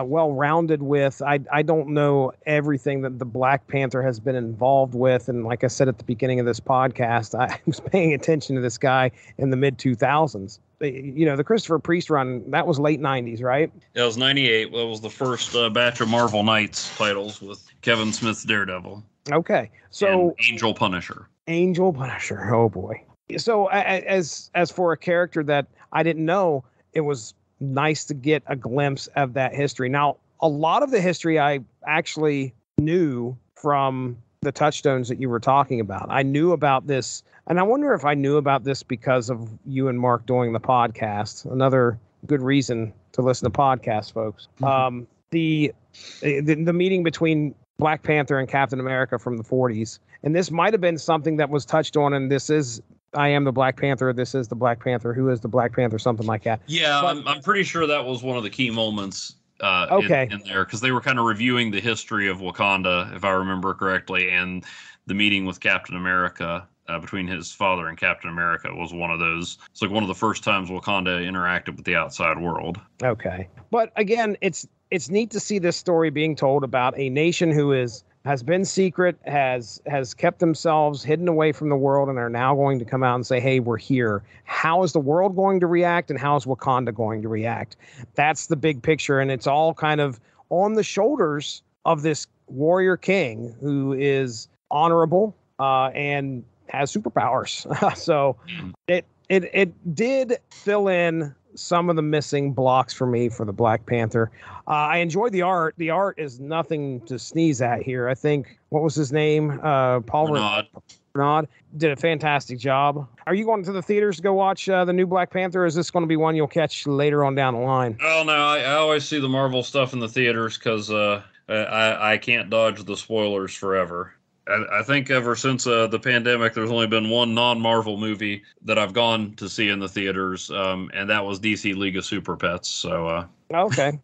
well-rounded with. I don't know everything that the Black Panther has been involved with. And like I said at the beginning of this podcast, I was paying attention to this guy in the mid-2000s. The Christopher Priest run, that was late 90s, right? That was 98. That was the first batch of Marvel Knights titles with Kevin Smith's Daredevil. Okay. So and Angel Punisher. Oh, boy. So as for a character that I didn't know, it was nice to get a glimpse of that history. Now, a lot of the history I actually knew from the touchstones that you were talking about. I knew about this, and I wonder if I knew about this because of you and Mark doing the podcast. Another good reason to listen to podcasts, folks. Mm-hmm. The meeting between Black Panther and Captain America from the 40s, and this might have been something that was touched on, and this is I am the Black Panther. This is the Black Panther. Who is the Black Panther? Something like that. Yeah, but I'm pretty sure that was one of the key moments in there, because they were kind of reviewing the history of Wakanda, if I remember correctly, and the meeting with Captain America between his father and Captain America was one of those. It's like one of the first times Wakanda interacted with the outside world. Okay. But again, it's neat to see this story being told about a nation who has been secret, has kept themselves hidden away from the world, and are now going to come out and say, hey, we're here. How is the world going to react, and how is Wakanda going to react? That's the big picture, and it's all kind of on the shoulders of this warrior king who is honorable and has superpowers. So it did fill in some of the missing blocks for me for the Black Panther. I enjoyed the art. The art is nothing to sneeze at here. I think, what was his name? Paul Renaud did a fantastic job. Are you going to the theaters to go watch the new Black Panther, or is this going to be one you'll catch later on down the line? Oh, no, I always see the Marvel stuff in the theaters because I can't dodge the spoilers forever. I think ever since the pandemic, there's only been one non-Marvel movie that I've gone to see in the theaters, and that was DC League of Super Pets. So okay.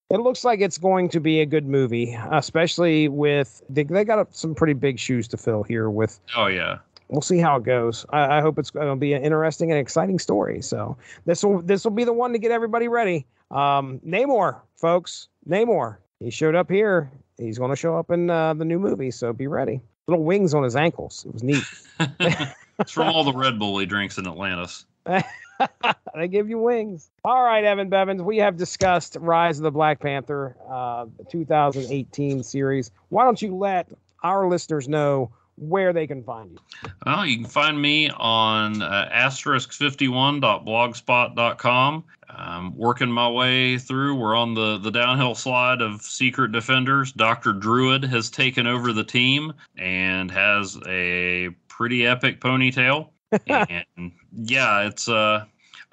It looks like it's going to be a good movie, especially with they got some pretty big shoes to fill here with. Oh, yeah. We'll see how it goes. I hope it's going to be an interesting and exciting story. So this will be the one to get everybody ready. Namor, folks. Namor. He showed up here. He's going to show up in the new movie, so be ready. Little wings on his ankles. It was neat. It's from all the Red Bull he drinks in Atlantis. They give you wings. All right, Evan Bevins, we have discussed Rise of the Black Panther, the 2018 series. Why don't you let our listeners know where they can find you? Well, you can find me on asterisk51.blogspot.com. I'm working my way through. We're on the downhill slide of Secret Defenders. Dr. Druid has taken over the team and has a pretty epic ponytail. And yeah, it's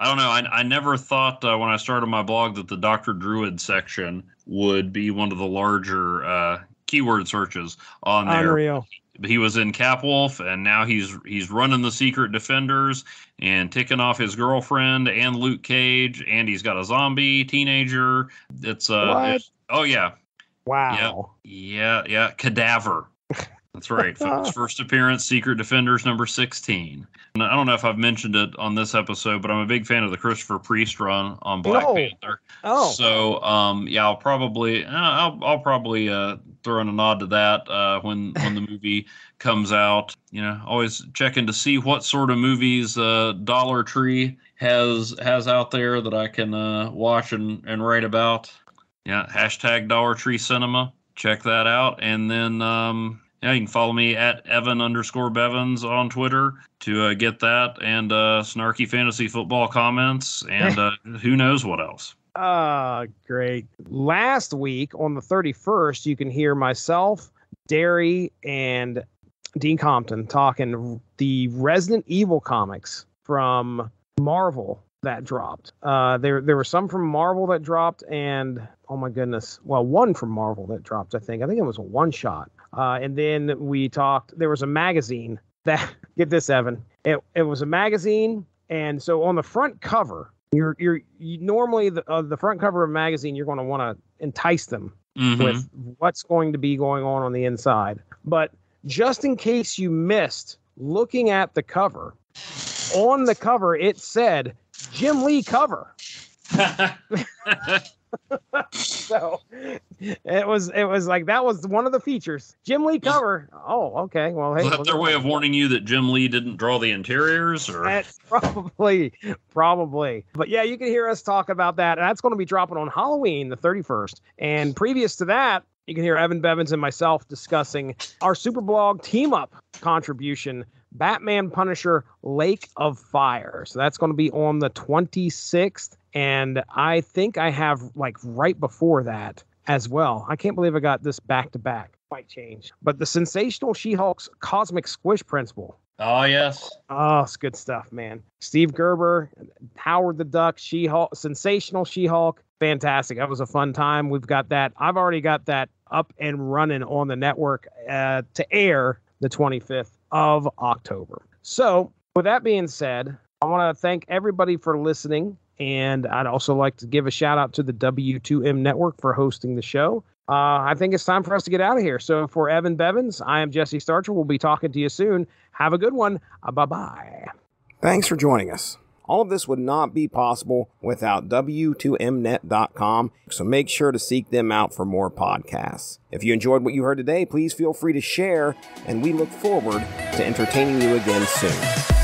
I don't know. I never thought when I started my blog that the Dr. Druid section would be one of the larger keyword searches on there. Unreal. He was in Capwolf, and now he's running the Secret Defenders and ticking off his girlfriend and Luke Cage, and he's got a zombie teenager. It's oh yeah, wow, yeah, Cadaver. That's right. His first appearance, Secret Defenders number 16. And I don't know if I've mentioned it on this episode, but I'm a big fan of the Christopher Priest run on Black Panther. Oh. So yeah, I'll probably throw in a nod to that when the movie comes out. You know, always checking to see what sort of movies Dollar Tree has out there that I can watch and write about. Yeah, hashtag Dollar Tree Cinema. Check that out, and then. Yeah, you can follow me at Evan_Bevins on Twitter to get that and snarky fantasy football comments and who knows what else. Great. Last week on the 31st, you can hear myself, Derry, and Dean Compton talking the Resident Evil comics from Marvel that dropped. There were some from Marvel that dropped, and oh my goodness, well, one from Marvel that dropped. I think it was a one shot. And then we talked. There was a magazine that get this, Evan. It was a magazine, and so on the front cover, you normally the front cover of a magazine, you're going to want to entice them with what's going to be going on the inside. But just in case you missed looking at the cover, on the cover it said Jim Lee cover. So it was like that was one of the features. Jim Lee cover. Oh, okay. Well, hey, is that their way of warning you that Jim Lee didn't draw the interiors? Or that's probably. But yeah, you can hear us talk about that. And that's going to be dropping on Halloween, the 31st. And previous to that, you can hear Evan Bevins and myself discussing our Superblog team up contribution, Batman Punisher Lake of Fire. So that's going to be on the 26th. And I think I have like right before that as well. I can't believe I got this back to back. Might change. But the Sensational She-Hulk's Cosmic Squish Principle. Oh, yes. Oh, it's good stuff, man. Steve Gerber, Howard the Duck, She-Hulk, Sensational She-Hulk. Fantastic. That was a fun time. We've got that. I've already got that up and running on the network to air the 25th of October. So with that being said, I want to thank everybody for listening. And I'd also like to give a shout out to the W2M Network for hosting the show. I think it's time for us to get out of here. So for Evan Bevins, I am Jesse Starcher. We'll be talking to you soon. Have a good one. Bye-bye. Thanks for joining us. All of this would not be possible without W2Mnet.com, so make sure to seek them out for more podcasts. If you enjoyed what you heard today, please feel free to share, and we look forward to entertaining you again soon.